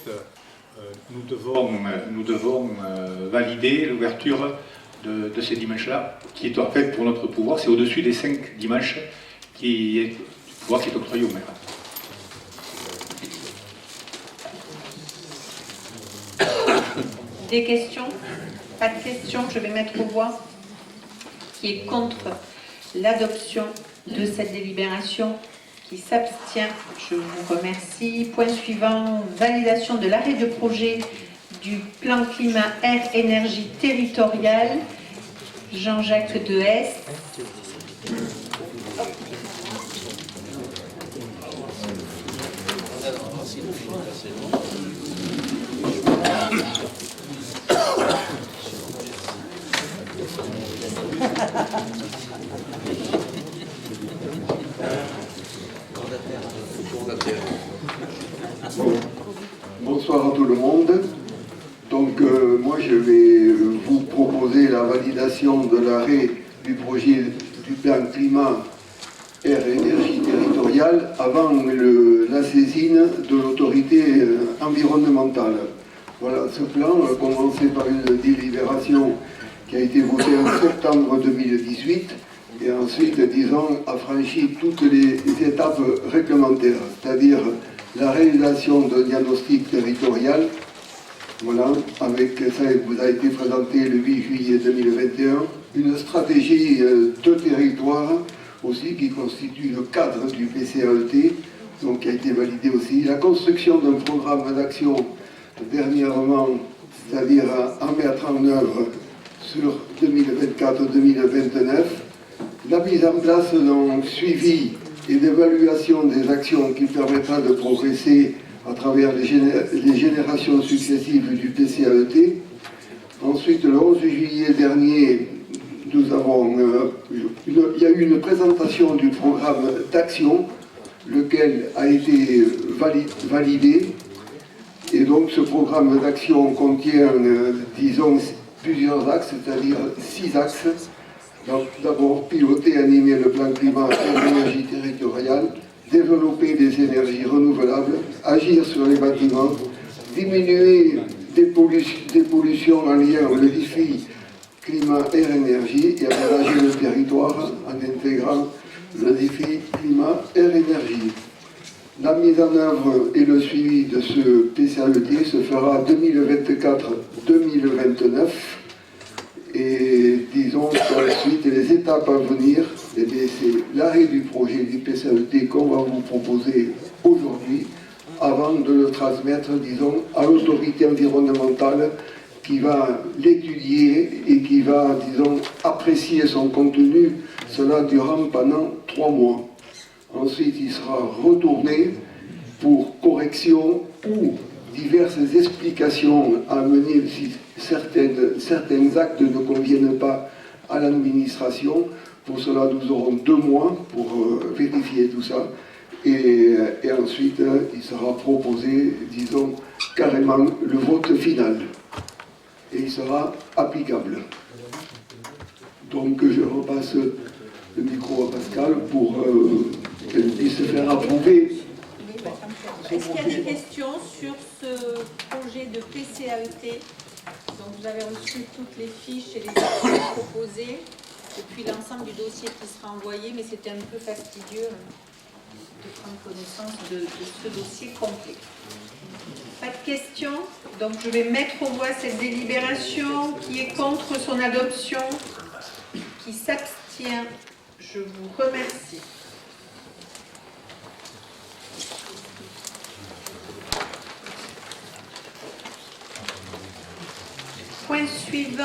nous devons valider l'ouverture de ces dimanches-là, qui est en fait pour notre pouvoir, c'est au-dessus des 5 dimanches qui est pouvoir qui est octroyé au maire. Des questions? Pas de questions, je vais mettre aux voix. Qui est contre l'adoption de cette délibération? Qui s'abstient? Je vous remercie. Point suivant, validation de l'arrêt de projet du plan climat air énergie territorial. Jean-Jacques Dehaes. Bonsoir à tout le monde. Donc moi je vais vous proposer la validation de l'arrêt du projet du plan climat air énergie territoriale avant la saisine de l'autorité environnementale. Voilà, ce plan a commencé par une délibération qui a été votée en septembre 2018 et ensuite, disons, a franchi toutes les étapes réglementaires, c'est-à-dire la réalisation d'un diagnostic territorial. Voilà, avec ça, vous a été présenté le 8 juillet 2021, une stratégie de territoire aussi qui constitue le cadre du PCAET, donc qui a été validé aussi, la construction d'un programme d'action dernièrement, c'est-à-dire à mettre en œuvre sur 2024-2029, la mise en place d'un suivi et d'évaluation des actions qui permettra de progresser à travers les générations successives du PCAET. Ensuite, le 11 juillet dernier, il y a eu une présentation du programme d'action, lequel a été validé. Et donc ce programme d'action contient, disons, plusieurs axes, c'est-à-dire 6 axes. D'abord, piloter et animer le plan climat et l'énergie territoriale, développer des énergies renouvelables, agir sur les bâtiments, diminuer des pollutions en lien avec le défi climat, air, énergie et aménager le territoire en intégrant le défi climat, air, énergie. La mise en œuvre et le suivi de ce PCAET se fera 2024-2029 et disons qu'ensuite les étapes à venir, c'est l'arrêt du projet du PCAET qu'on va vous proposer aujourd'hui avant de le transmettre, disons, à l'autorité environnementale qui va l'étudier et qui va, disons, apprécier son contenu, cela durant pendant 3 mois. Ensuite, il sera retourné pour correction ou diverses explications à mener si certains actes ne conviennent pas à l'administration. Pour cela, nous aurons 2 mois pour vérifier tout ça. Et ensuite, il sera proposé, disons, carrément le vote final. Et il sera applicable. Donc, je repasse le micro à Pascal pour qu'elle puisse faire approuver. Est-ce qu'il y a des questions sur ce projet de PCAET? Donc, vous avez reçu toutes les fiches et les actions proposées, et puis l'ensemble du dossier qui sera envoyé, mais c'était un peu fastidieux de prendre connaissance de ce dossier complet. Pas de questions? Donc je vais mettre aux voix cette délibération. Qui est contre son adoption? Qui s'abstient? Je vous remercie. Point suivant.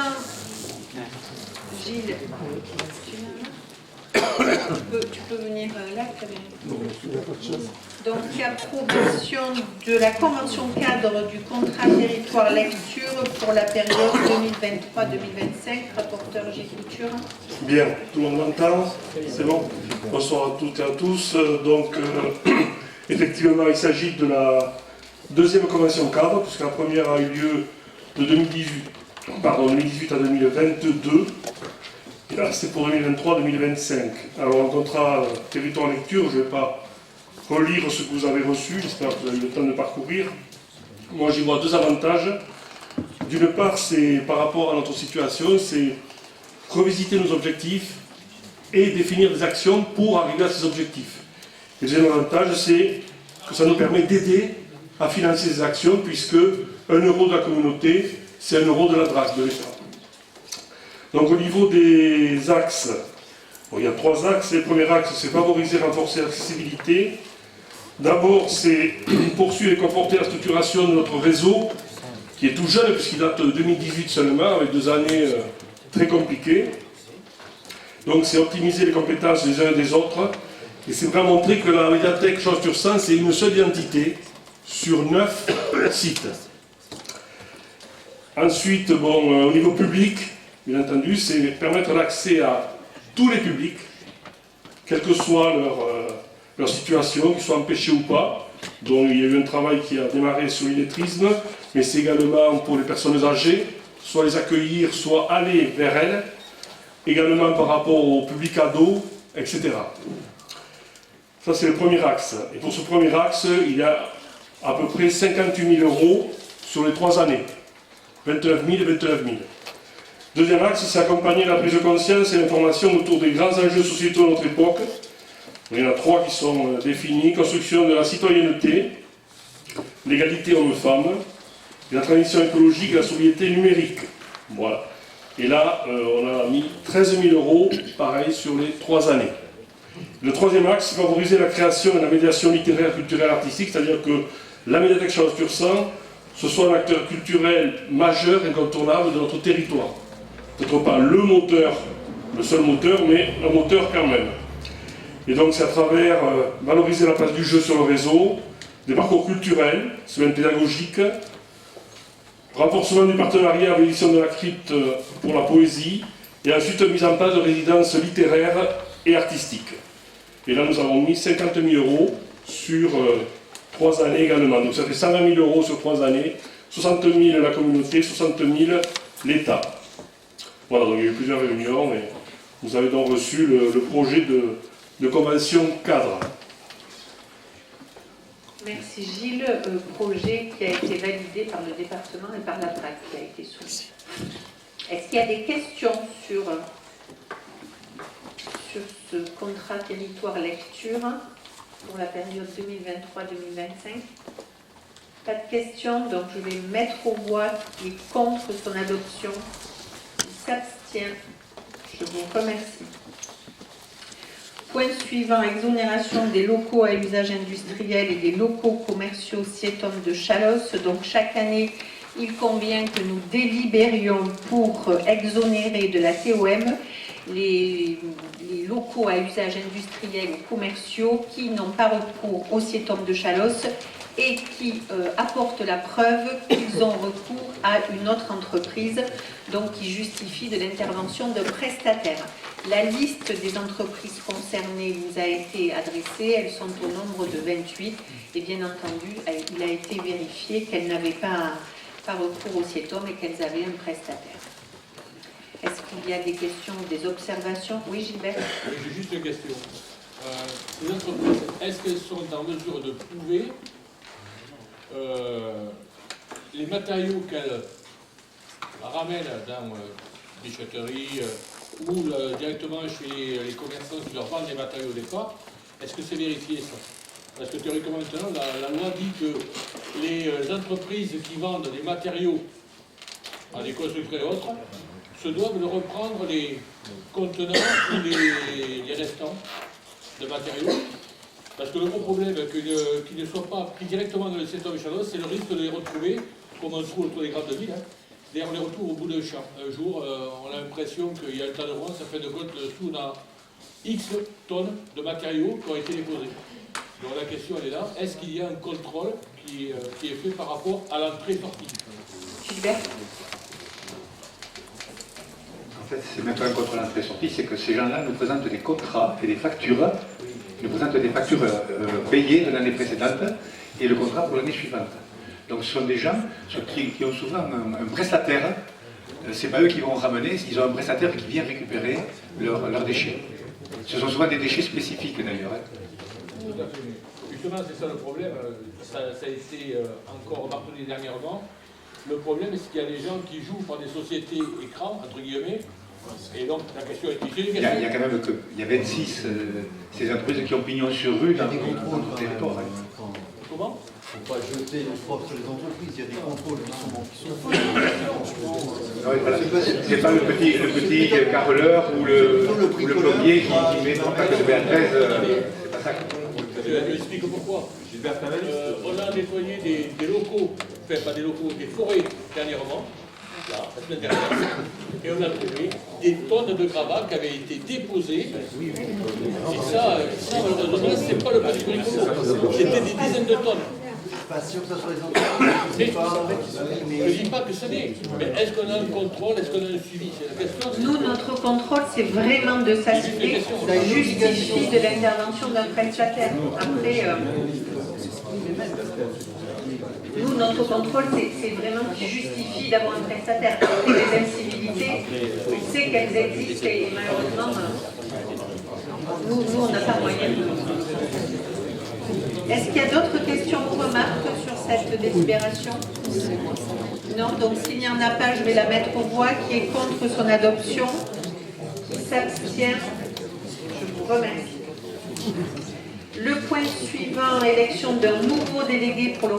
Gilles. Tu peux venir là, donc, approbation de la convention cadre du contrat territoire lecture pour la période 2023-2025. Rapporteur Gilles Couture. Bien, tout le monde m'entend? C'est bon? Bonsoir à toutes et à tous. Donc, effectivement, il s'agit de la deuxième convention cadre, puisque la première a eu lieu de 2018 à 2022. Et là, c'est pour 2023-2025. Alors, un contrat territoire lecture, je ne vais pas relire ce que vous avez reçu, j'espère que vous avez eu le temps de parcourir. Moi, j'y vois 2 avantages. D'une part, c'est par rapport à notre situation, c'est revisiter nos objectifs et définir des actions pour arriver à ces objectifs. Et le deuxième avantage, c'est que ça nous permet d'aider à financer ces actions, puisque 1 euro de la communauté, c'est 1 euro de la DRAC, de l'État. Donc au niveau des axes, bon, il y a 3 axes. Le premier axe, c'est favoriser et renforcer l'accessibilité. D'abord, c'est poursuivre et conforter la structuration de notre réseau, qui est tout jeune, puisqu'il date de 2018 seulement, avec 2 années très compliquées. Donc c'est optimiser les compétences des uns et des autres. Et c'est vraiment montrer que la médiathèque Change-sur-Sang, c'est une seule identité sur 9 sites. Ensuite, bon, au niveau public, bien entendu, c'est permettre l'accès à tous les publics, quelle que soit leur situation, qu'ils soient empêchés ou pas. Donc il y a eu un travail qui a démarré sur l'illettrisme, mais c'est également pour les personnes âgées, soit les accueillir, soit aller vers elles, également par rapport au public ado, etc. Ça, c'est le premier axe. Et pour ce premier axe, il y a à peu près 58 000 € sur les 3 années. 29 000 et 29 000. Deuxième axe, c'est accompagner la prise de conscience et l'information autour des grands enjeux sociétaux de notre époque. Il y en a 3 qui sont définis. Construction de la citoyenneté, l'égalité homme-femme, la transition écologique et la sobriété numérique. Voilà. Et là, on a mis 13 000 €, pareil, sur les 3 années. Le troisième axe, c'est favoriser la création et la médiation littéraire, culturelle, artistique, c'est-à-dire que la médiathèque Change-sur-Sang, ce soit un acteur culturel majeur, incontournable de notre territoire. Peut-être pas le moteur, le seul moteur, mais un moteur quand même. Et donc c'est à travers valoriser la place du jeu sur le réseau, des parcours culturels, semaines pédagogiques, renforcement du partenariat avec l'édition de la crypte pour la poésie, et ensuite mise en place de résidences littéraires et artistiques. Et là nous avons mis 50 000 € sur 3 années également. Donc ça fait 120 000 € sur 3 années, 60 000 la communauté, 60 000 l'État. Voilà, donc il y a eu plusieurs réunions et vous avez donc reçu le projet de convention cadre. Merci Gilles. Projet qui a été validé par le département et par la DRAC qui a été soumis. Est-ce qu'il y a des questions sur ce contrat territoire lecture pour la période 2023-2025? Pas de questions, donc je vais mettre aux voix qui est contre son adoption, qui s'abstient. Je vous remercie. Point suivant, exonération des locaux à usage industriel et des locaux commerciaux Sietom de Chalosse. Donc chaque année, il convient que nous délibérions pour exonérer de la TOM les les locaux à usage industriel ou commerciaux qui n'ont pas recours au Siétom de Chalosse et qui apportent la preuve qu'ils ont recours à une autre entreprise, donc qui justifie de l'intervention de prestataires. La liste des entreprises concernées vous a été adressée, elles sont au nombre de 28 et bien entendu, il a été vérifié qu'elles n'avaient pas recours au Siétom et qu'elles avaient un prestataire. Est-ce qu'il y a des questions ou des observations? Oui, Gilbert? J'ai juste une question. Les entreprises, est-ce qu'elles sont en mesure de prouver les matériaux qu'elles ramènent dans déchetterie ou directement chez les commerçants qui leur vendent les matériaux au départ? Est-ce que c'est vérifié ça? Parce que théoriquement maintenant, la loi dit que les entreprises qui vendent des matériaux à des constructeurs et autres se doivent de reprendre les contenants ou les restants de matériaux. Parce que le gros problème qu'ils ne soient pas pris directement dans le Siétom de Chalosse, c'est le risque de les retrouver, comme on le trouve autour des grandes villes. D'ailleurs, on les retrouve au bout d'un jour. On a l'impression qu'il y a un tas de ronds, ça fait de compte dessous, on a X tonnes de matériaux qui ont été déposés. Donc la question elle est là, est-ce qu'il y a un contrôle qui est fait par rapport à l'entrée-sortie? Gilbert? En fait, c'est même pas un contrôle entrée-sortie, c'est que ces gens-là nous présentent des contrats et des factures. Ils nous présentent des factures payées de l'année précédente et le contrat pour l'année suivante. Donc ce sont des gens qui ont souvent un prestataire. C'est pas eux qui vont ramener, ils ont un prestataire qui vient récupérer leurs déchets. Ce sont souvent des déchets spécifiques d'ailleurs. Justement, c'est ça le problème. Ça a été encore martelé dernièrement. Le problème, c'est qu'il y a des gens qui jouent par des sociétés écrans, entre guillemets. Et donc, la question est il y a quand même il y a 26 ces entreprises qui ont pignon sur rue dans notre territoire. Comment? Il ne faut pas jeter le faute sur les entreprises, il y a des contrôles qui sont C'est pas le petit carreleur ou le plombier qui met en place de BR13, c'est pas ça. Je explique pourquoi. On a nettoyé des locaux, enfin pas des locaux, des forêts dernièrement, là, la semaine dernière, et on a trouvé des tonnes de gravats qui avaient été déposés. Et ça malheureusement, c'est pas le petit bricot, c'était des dizaines de tonnes. Pas sûr que ce soit les entreprises. Je ne dis pas que ce n'est, mais est-ce qu'on a un contrôle, est-ce qu'on a un suivi? C'est la question. Nous, notre contrôle, c'est vraiment de s'assurer que ça justifie de l'intervention d'un prestataire. Après, nous, notre contrôle, c'est vraiment qui justifie d'avoir un prestataire. Après, les incivilités, on sait qu'elles existent et malheureusement, nous on n'a pas moyen de... Est-ce qu'il y a d'autres questions ou remarques sur cette délibération? Non, donc s'il n'y en a pas, je vais la mettre aux voix. Qui est contre son adoption? Qui s'abstient? Je vous remercie. Le point suivant, élection d'un nouveau délégué pour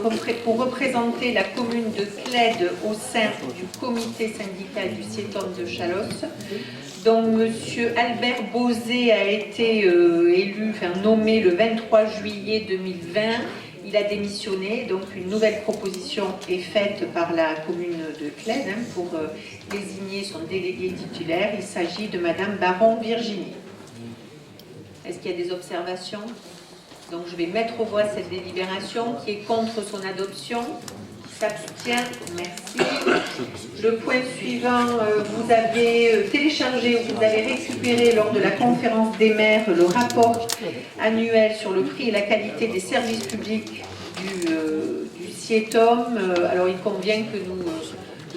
représenter la commune de Clède au sein du comité syndical du Siétom de Chalosse. Donc, M. Albert Bozé a été nommé le 23 juillet 2020. Il a démissionné, donc une nouvelle proposition est faite par la commune de Clède pour désigner son délégué titulaire. Il s'agit de Madame Baron Virginie. Est-ce qu'il y a des observations? Donc je vais mettre aux voix cette délibération. Qui est contre son adoption? Qui s'abstient? Merci. Le point suivant, vous avez téléchargé ou vous avez récupéré lors de la conférence des maires le rapport annuel sur le prix et la qualité des services publics du Siétom. Alors il convient que nous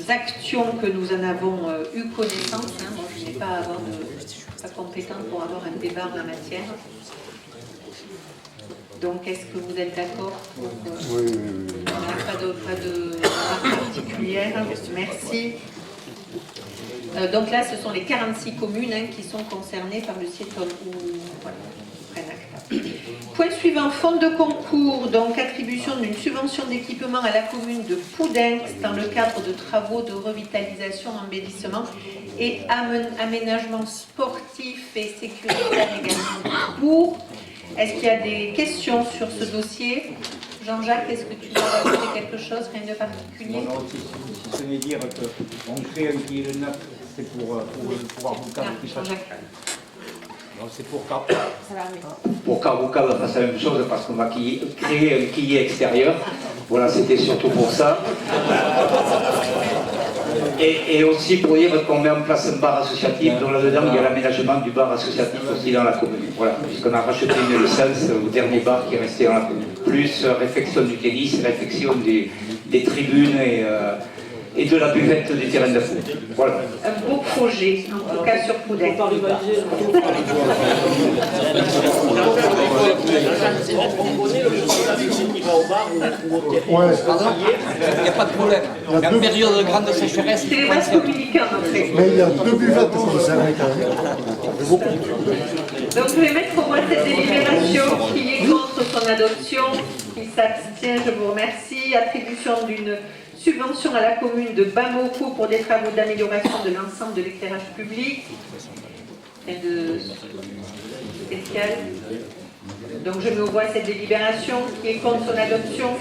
actions que nous en avons eu connaissance. Moi je n'ai pas compétente pour avoir un débat en la matière. Donc, est-ce que vous êtes d'accord? Oui. Pas de remarque particulière. Merci. Donc là, ce sont les 46 communes qui sont concernées par le Siétom. Voilà. Point suivant, fonds de concours, donc attribution d'une subvention d'équipement à la commune de Poudinx dans le cadre de travaux de revitalisation, embellissement et aménagement sportif et sécuritaire également. Est-ce qu'il y a des questions sur ce dossier? Jean-Jacques, est-ce que tu veux rajouter quelque chose, rien de particulier? Non, si ce n'est dire qu'on crée un billet de neuf, c'est pour avoir un cadre qui soit... C'est pour Carboca va faire la même chose parce qu'on va créer un quillet extérieur. Voilà, c'était surtout pour ça. Et aussi pour dire qu'on met en place un bar associatif, dont là-dedans il y a l'aménagement du bar associatif aussi dans la commune. Voilà, puisqu'on a racheté une licence au dernier bar qui est resté dans la commune. Plus réfection du tennis, réfection des tribunes et de la buvette des terrains de foot. Voilà. Un beau projet, en tout cas sur Coudert. Il n'y a pas de problème. En période de grande sécheresse. C'est les vases communicants en fait. Mais il y a 2 buvettes pour le servir quand même. Donc je vais mettre au voie cette délibération. Qui est contre son adoption? Qui s'abstient? Je vous remercie. Attribution d'une subvention à la commune de Bamako pour des travaux d'amélioration de l'ensemble de l'éclairage public. Et de spécial. Donc je mets au voie cette délibération. Qui est contre son adoption?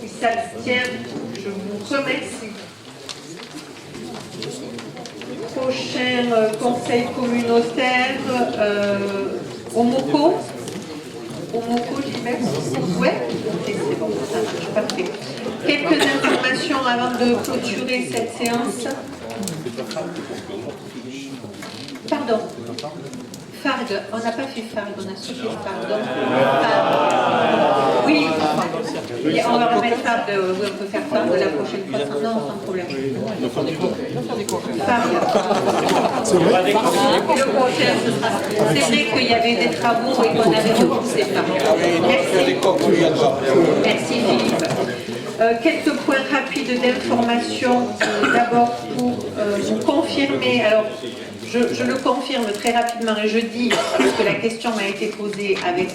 Qui s'abstient? Je vous remercie. Prochain conseil communautaire, Omoko. Omoko, Gilbert? Ouais, c'est bon, ça marche, parfait. Quelques informations avant de clôturer cette séance. Pardon. Fargue, on n'a pas fait Fargue, on a sauté Fargue. Oui, on va remettre Fargue, oui, on peut faire Fargue la prochaine fois, non, sans problème. Fargue. Le prochain, ce sera. C'est vrai qu'il y avait des travaux et qu'on avait repoussé Fargue. Merci. Merci Philippe. Quelques points rapides d'information. D'abord pour vous confirmer. Alors, je le confirme très rapidement et je dis, parce que la question m'a été posée avec,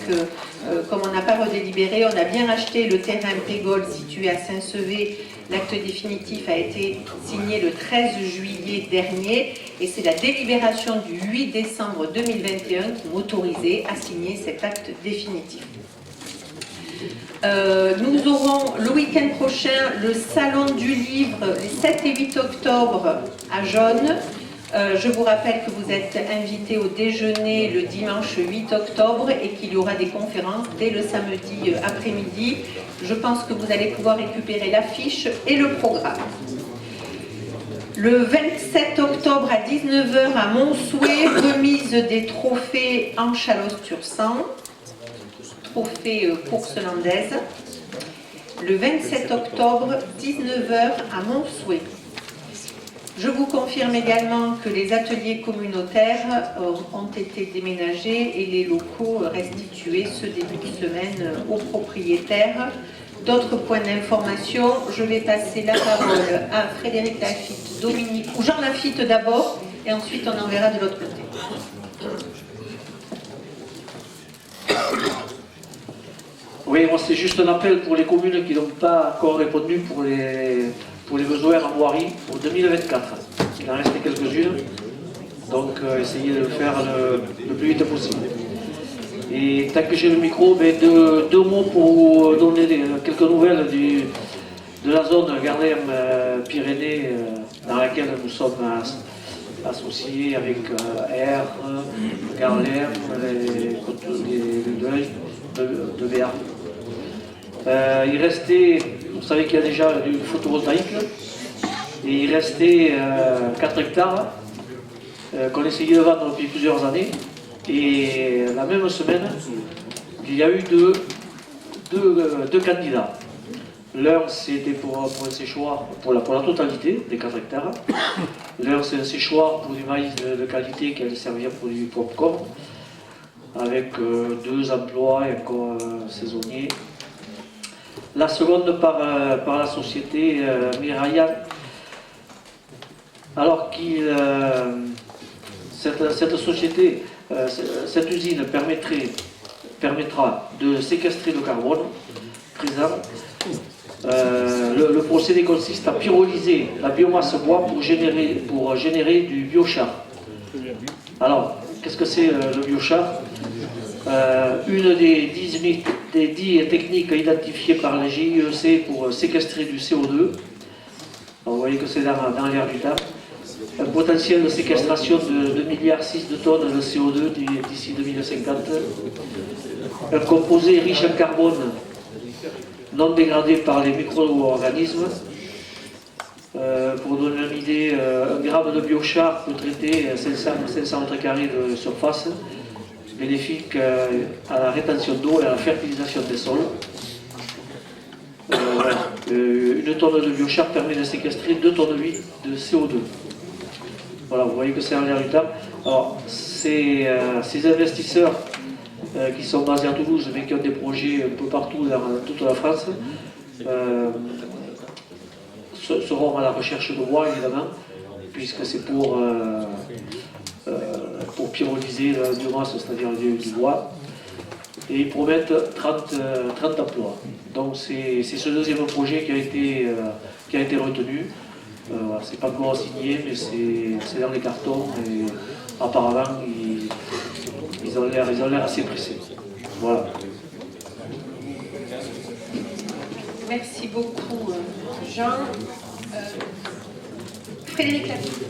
comme on n'a pas redélibéré, on a bien acheté le terrain Pégol situé à Saint-Sevé. L'acte définitif a été signé le 13 juillet dernier et c'est la délibération du 8 décembre 2021 qui m'autorisait à signer cet acte définitif. Nous aurons le week-end prochain le salon du livre les 7 et 8 octobre à Jaune. Je vous rappelle que vous êtes invités au déjeuner le dimanche 8 octobre et qu'il y aura des conférences dès le samedi après-midi. Je pense que vous allez pouvoir récupérer l'affiche et le programme. Le 27 octobre à 19h à Montsouet, remise des trophées en Chalosse-Tursan, trophée course landaise. Le 27 octobre, 19h à Montsouet. Je vous confirme également que les ateliers communautaires ont été déménagés et les locaux restitués ce début de semaine aux propriétaires. D'autres points d'information, je vais passer la parole à Frédéric Lafitte, Dominique, ou Jean Lafitte d'abord, et ensuite on en verra de l'autre côté. Oui, moi c'est juste un appel pour les communes qui n'ont pas encore répondu pour les besoins en voirie pour 2024. Il en reste quelques-unes, donc essayez de le faire le plus vite possible. Et tant que j'ai le micro, deux mots pour vous donner quelques nouvelles de la zone Gardem-Pyrénées dans laquelle nous sommes associés avec R, Gardem, les Deuil de Béarn. Il restait, vous savez qu'il y a déjà du photovoltaïque, et il restait 4 hectares qu'on essayait de vendre depuis plusieurs années. Et la même semaine, il y a eu deux candidats. L'un, c'était pour un séchoir pour la totalité des 4 hectares. L'un, c'est un séchoir pour du maïs de qualité qui allait servir pour du popcorn, avec 2 emplois et encore saisonniers. La seconde par la société Mirayan. Alors cette société, cette usine permettra de séquestrer le carbone présent. Le procédé consiste à pyrolyser la biomasse bois pour générer du biochar. Alors, qu'est-ce que c'est le biochar? Une des 10 techniques identifiées par les GIEC pour séquestrer du CO2. Alors, vous voyez que c'est dans l'air du temps. un potentiel de séquestration de 2,6 milliards de tonnes de CO2 d'ici 2050, un composé riche en carbone non dégradé par les micro-organismes. Pour donner une idée, 1 gramme de biochar peut traiter 500 m² de surface, bénéfique à la rétention d'eau et à la fertilisation des sols. Une tonne de biochar permet de séquestrer 2,8 tonnes de CO2. Voilà, vous voyez que c'est un véritable. Alors, ces investisseurs qui sont basés à Toulouse, mais qui ont des projets un peu partout dans toute la France, seront à la recherche de bois, évidemment, puisque c'est pour pyrolyser la biomasse, c'est-à-dire du bois. Et ils promettent 30 emplois. Donc c'est ce deuxième projet qui a été retenu. C'est pas encore signé, mais c'est dans les cartons. Et apparemment, ils ont l'air assez pressés. Voilà. Merci beaucoup, Jean. Frédéric Lafitte.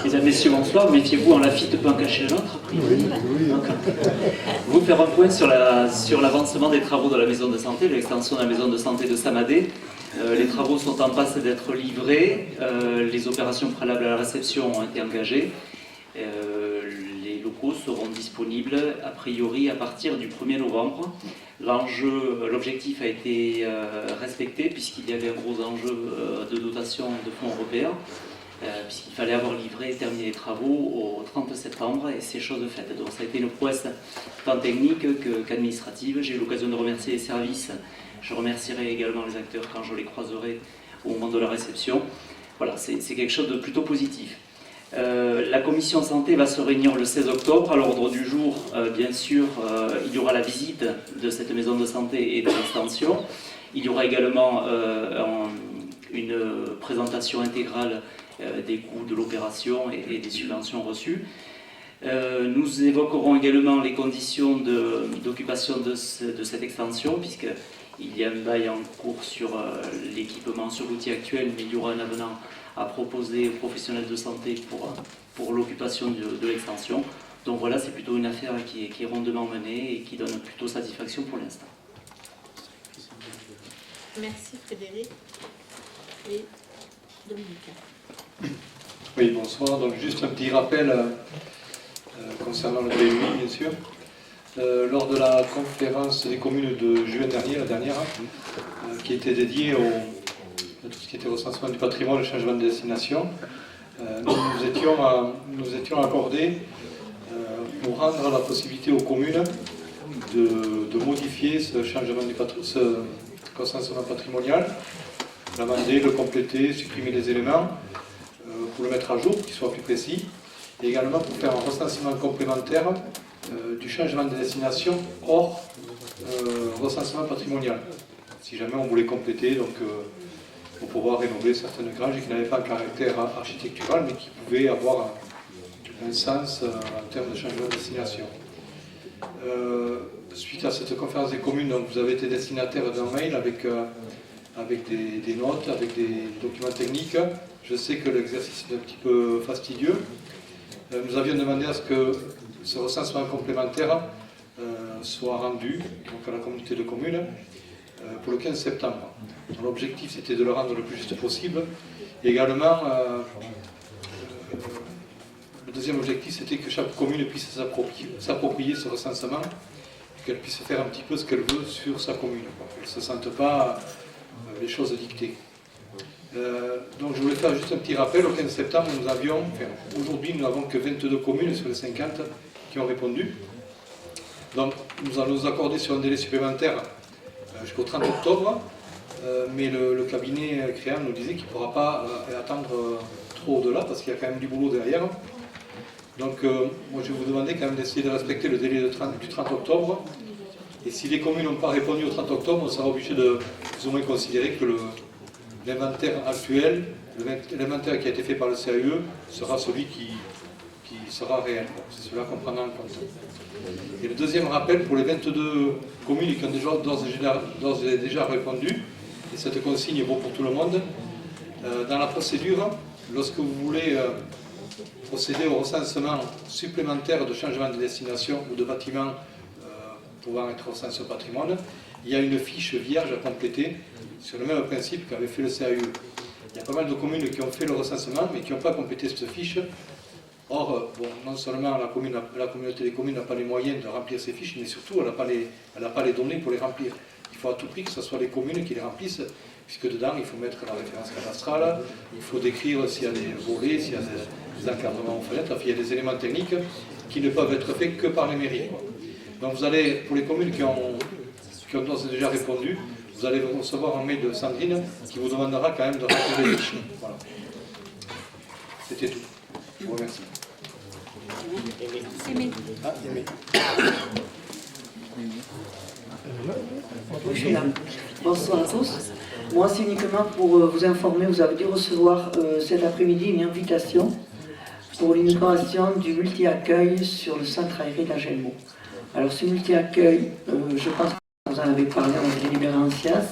Mesdames, Messieurs, bonsoir. Méfiez-vous, en Lafitte peut en cacher un autre, a priori. Vous faire un point sur l'avancement des travaux de la maison de santé, l'extension de la maison de santé de Samadé. Les travaux sont en passe d'être livrés. Les opérations préalables à la réception ont été engagées. Les locaux seront disponibles a priori à partir du 1er novembre. L'objectif a été respecté puisqu'il y avait un gros enjeu de dotation de fonds européens, puisqu'il fallait avoir livré et terminé les travaux au 30 septembre et c'est chose faite. Donc ça a été une prouesse tant technique qu'administrative. J'ai eu l'occasion de remercier les services. Je remercierai également les acteurs quand je les croiserai au moment de la réception. Voilà, c'est quelque chose de plutôt positif. La commission santé va se réunir le 16 octobre. À l'ordre du jour, bien sûr, il y aura la visite de cette maison de santé et de l'extension. Il y aura également une présentation intégrale des coûts de l'opération et des subventions reçues. Nous évoquerons également les conditions d'occupation de cette extension, puisqu'il y a un bail en cours sur l'équipement, sur l'outil actuel, mais il y aura un avenant à proposer aux professionnels de santé pour l'occupation de l'extension. Donc voilà, c'est plutôt une affaire qui est rondement menée et qui donne plutôt satisfaction pour l'instant. Merci Frédéric. Et Dominique. Oui, bonsoir. Donc juste un petit rappel concernant le PMI, bien sûr. Lors de la conférence des communes de juin dernier, la dernière, qui était dédiée à tout ce qui était recensement du patrimoine, le changement de destination, nous étions accordés pour rendre la possibilité aux communes de modifier ce changement ce recensement patrimonial, l'amender, le compléter, supprimer les éléments, pour le mettre à jour, qu'il soit plus précis, et également pour faire un recensement complémentaire du changement de destination hors recensement patrimonial. Si jamais on voulait compléter, donc pour pouvoir rénover certaines granges qui n'avaient pas un caractère architectural, mais qui pouvaient avoir un sens en termes de changement de destination. Suite à cette conférence des communes, donc, vous avez été destinataire d'un mail avec des notes, avec des documents techniques. Je sais que l'exercice est un petit peu fastidieux. Nous avions demandé à ce que ce recensement complémentaire soit rendu donc à la communauté de communes pour le 15 septembre. L'objectif c'était de le rendre le plus juste possible. Et également, le deuxième objectif c'était que chaque commune puisse s'approprier ce recensement, qu'elle puisse faire un petit peu ce qu'elle veut sur sa commune, qu'elle ne se sente pas les choses dictées. Donc je voulais faire juste un petit rappel. Au 15 septembre, aujourd'hui nous n'avons que 22 communes sur les 50 qui ont répondu. Donc nous allons nous accorder sur un délai supplémentaire jusqu'au 30 octobre, mais le cabinet créant nous disait qu'il ne pourra pas attendre trop au-delà parce qu'il y a quand même du boulot derrière. Donc moi je vais vous demander quand même d'essayer de respecter le délai du 30 octobre. Et si les communes n'ont pas répondu au 30 octobre, on sera obligé de plus ou moins considérer que l'inventaire actuel, l'inventaire qui a été fait par le CAE, sera celui qui sera réel. C'est cela qu'on prendra en compte. Et le deuxième rappel pour les 22 communes qui ont d'ores et déjà répondu, et cette consigne vaut pour tout le monde, dans la procédure, lorsque vous voulez procéder au recensement supplémentaire de changement de destination ou de bâtiments pouvant être recensés au patrimoine, il y a une fiche vierge à compléter sur le même principe qu'avait fait le CAUE. Il y a pas mal de communes qui ont fait le recensement mais qui n'ont pas complété cette fiche. Or, bon, non seulement la communauté des communes n'a pas les moyens de remplir ces fiches, mais surtout elle n'a pas les données pour les remplir. Il faut à tout prix que ce soit les communes qui les remplissent, puisque dedans il faut mettre la référence cadastrale, il faut décrire s'il y a des volets, s'il y a des encadrements aux fenêtres, enfin, il y a des éléments techniques qui ne peuvent être faits que par les mairies, quoi. Donc vous allez, pour les communes qui ont déjà répondu, vous allez recevoir un mail de Sandrine qui vous demandera quand même de remplir les fiches. Voilà. C'était tout. Je vous remercie. Je suis là. Bonsoir à tous. Moi, c'est uniquement pour vous informer, vous avez dû recevoir cet après-midi une invitation pour l'inauguration du multi-accueil sur le centre aéré d'Agelmont. Alors ce multi-accueil, je pense que vous en avez parlé, on a délibéré en SIAS,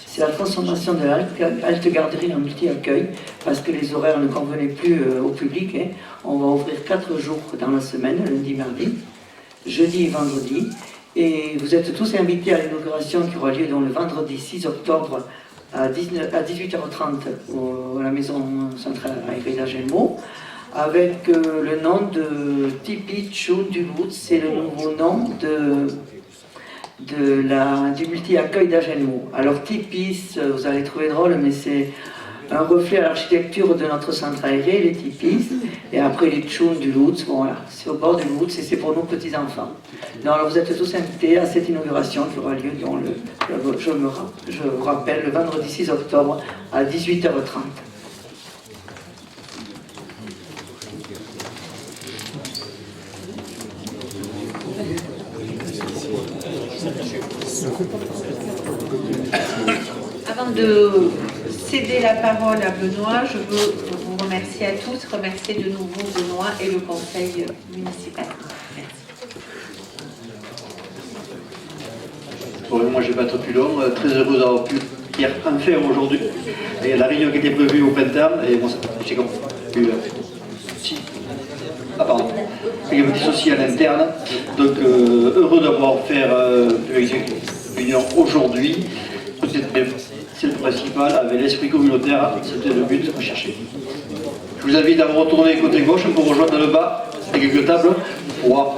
c'est la transformation de la halte garderie en multi-accueil, parce que les horaires ne convenaient plus au public. Hein. On va ouvrir 4 jours dans la semaine, lundi, mardi, jeudi et vendredi. Et vous êtes tous invités à l'inauguration qui aura lieu le vendredi 6 octobre à 18h30 à la maison centrale aérée d'Agelmont, avec le nom de Tipi Chou du Lout, c'est le nouveau nom du multi-accueil d'Agelmont. Alors Tipis, vous allez trouver drôle, mais c'est un reflet à l'architecture de notre centre aéré, les Tipis, et après les Tchoun du Lout, bon, voilà, c'est au bord du Lout, c'est pour nos petits-enfants. Alors vous êtes tous invités à cette inauguration qui aura lieu, je vous rappelle, le vendredi 6 octobre à 18h30. Avant de céder la parole à Benoît, je veux vous remercier à tous, remercier de nouveau Benoît et le conseil municipal. Bon, moi je ne vais pas être plus long, très heureux d'avoir pu hier enfin aujourd'hui. Et la réunion qui était prévue au printemps, et bon, j'ai compris. Ah pardon, il y a un petit souci à l'interne, donc heureux d'avoir fait une réunion aujourd'hui. C'est le principal, avec l'esprit communautaire, c'était le but recherché. Je vous invite à vous retourner côté gauche pour rejoindre le bas, avec quelques tables, pour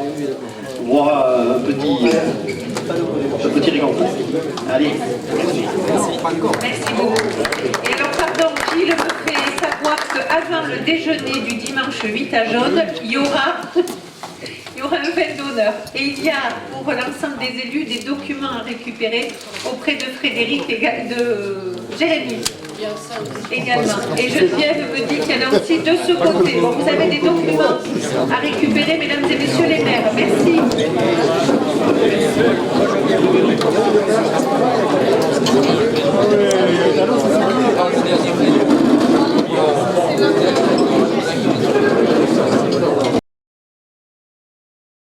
voir un petit réconfort. Allez. Merci beaucoup. Et alors, pardon, Gilles me fait savoir qu'avant le déjeuner du dimanche 8 à Jaune, il y aura un vin d'honneur. Et il y a pour l'ensemble des élus des documents à récupérer auprès de Frédéric et de Jérémy également. Et Geneviève me dit qu'il y en a aussi de ce côté. Bon, vous avez des documents à récupérer, mesdames et messieurs les maires. Merci.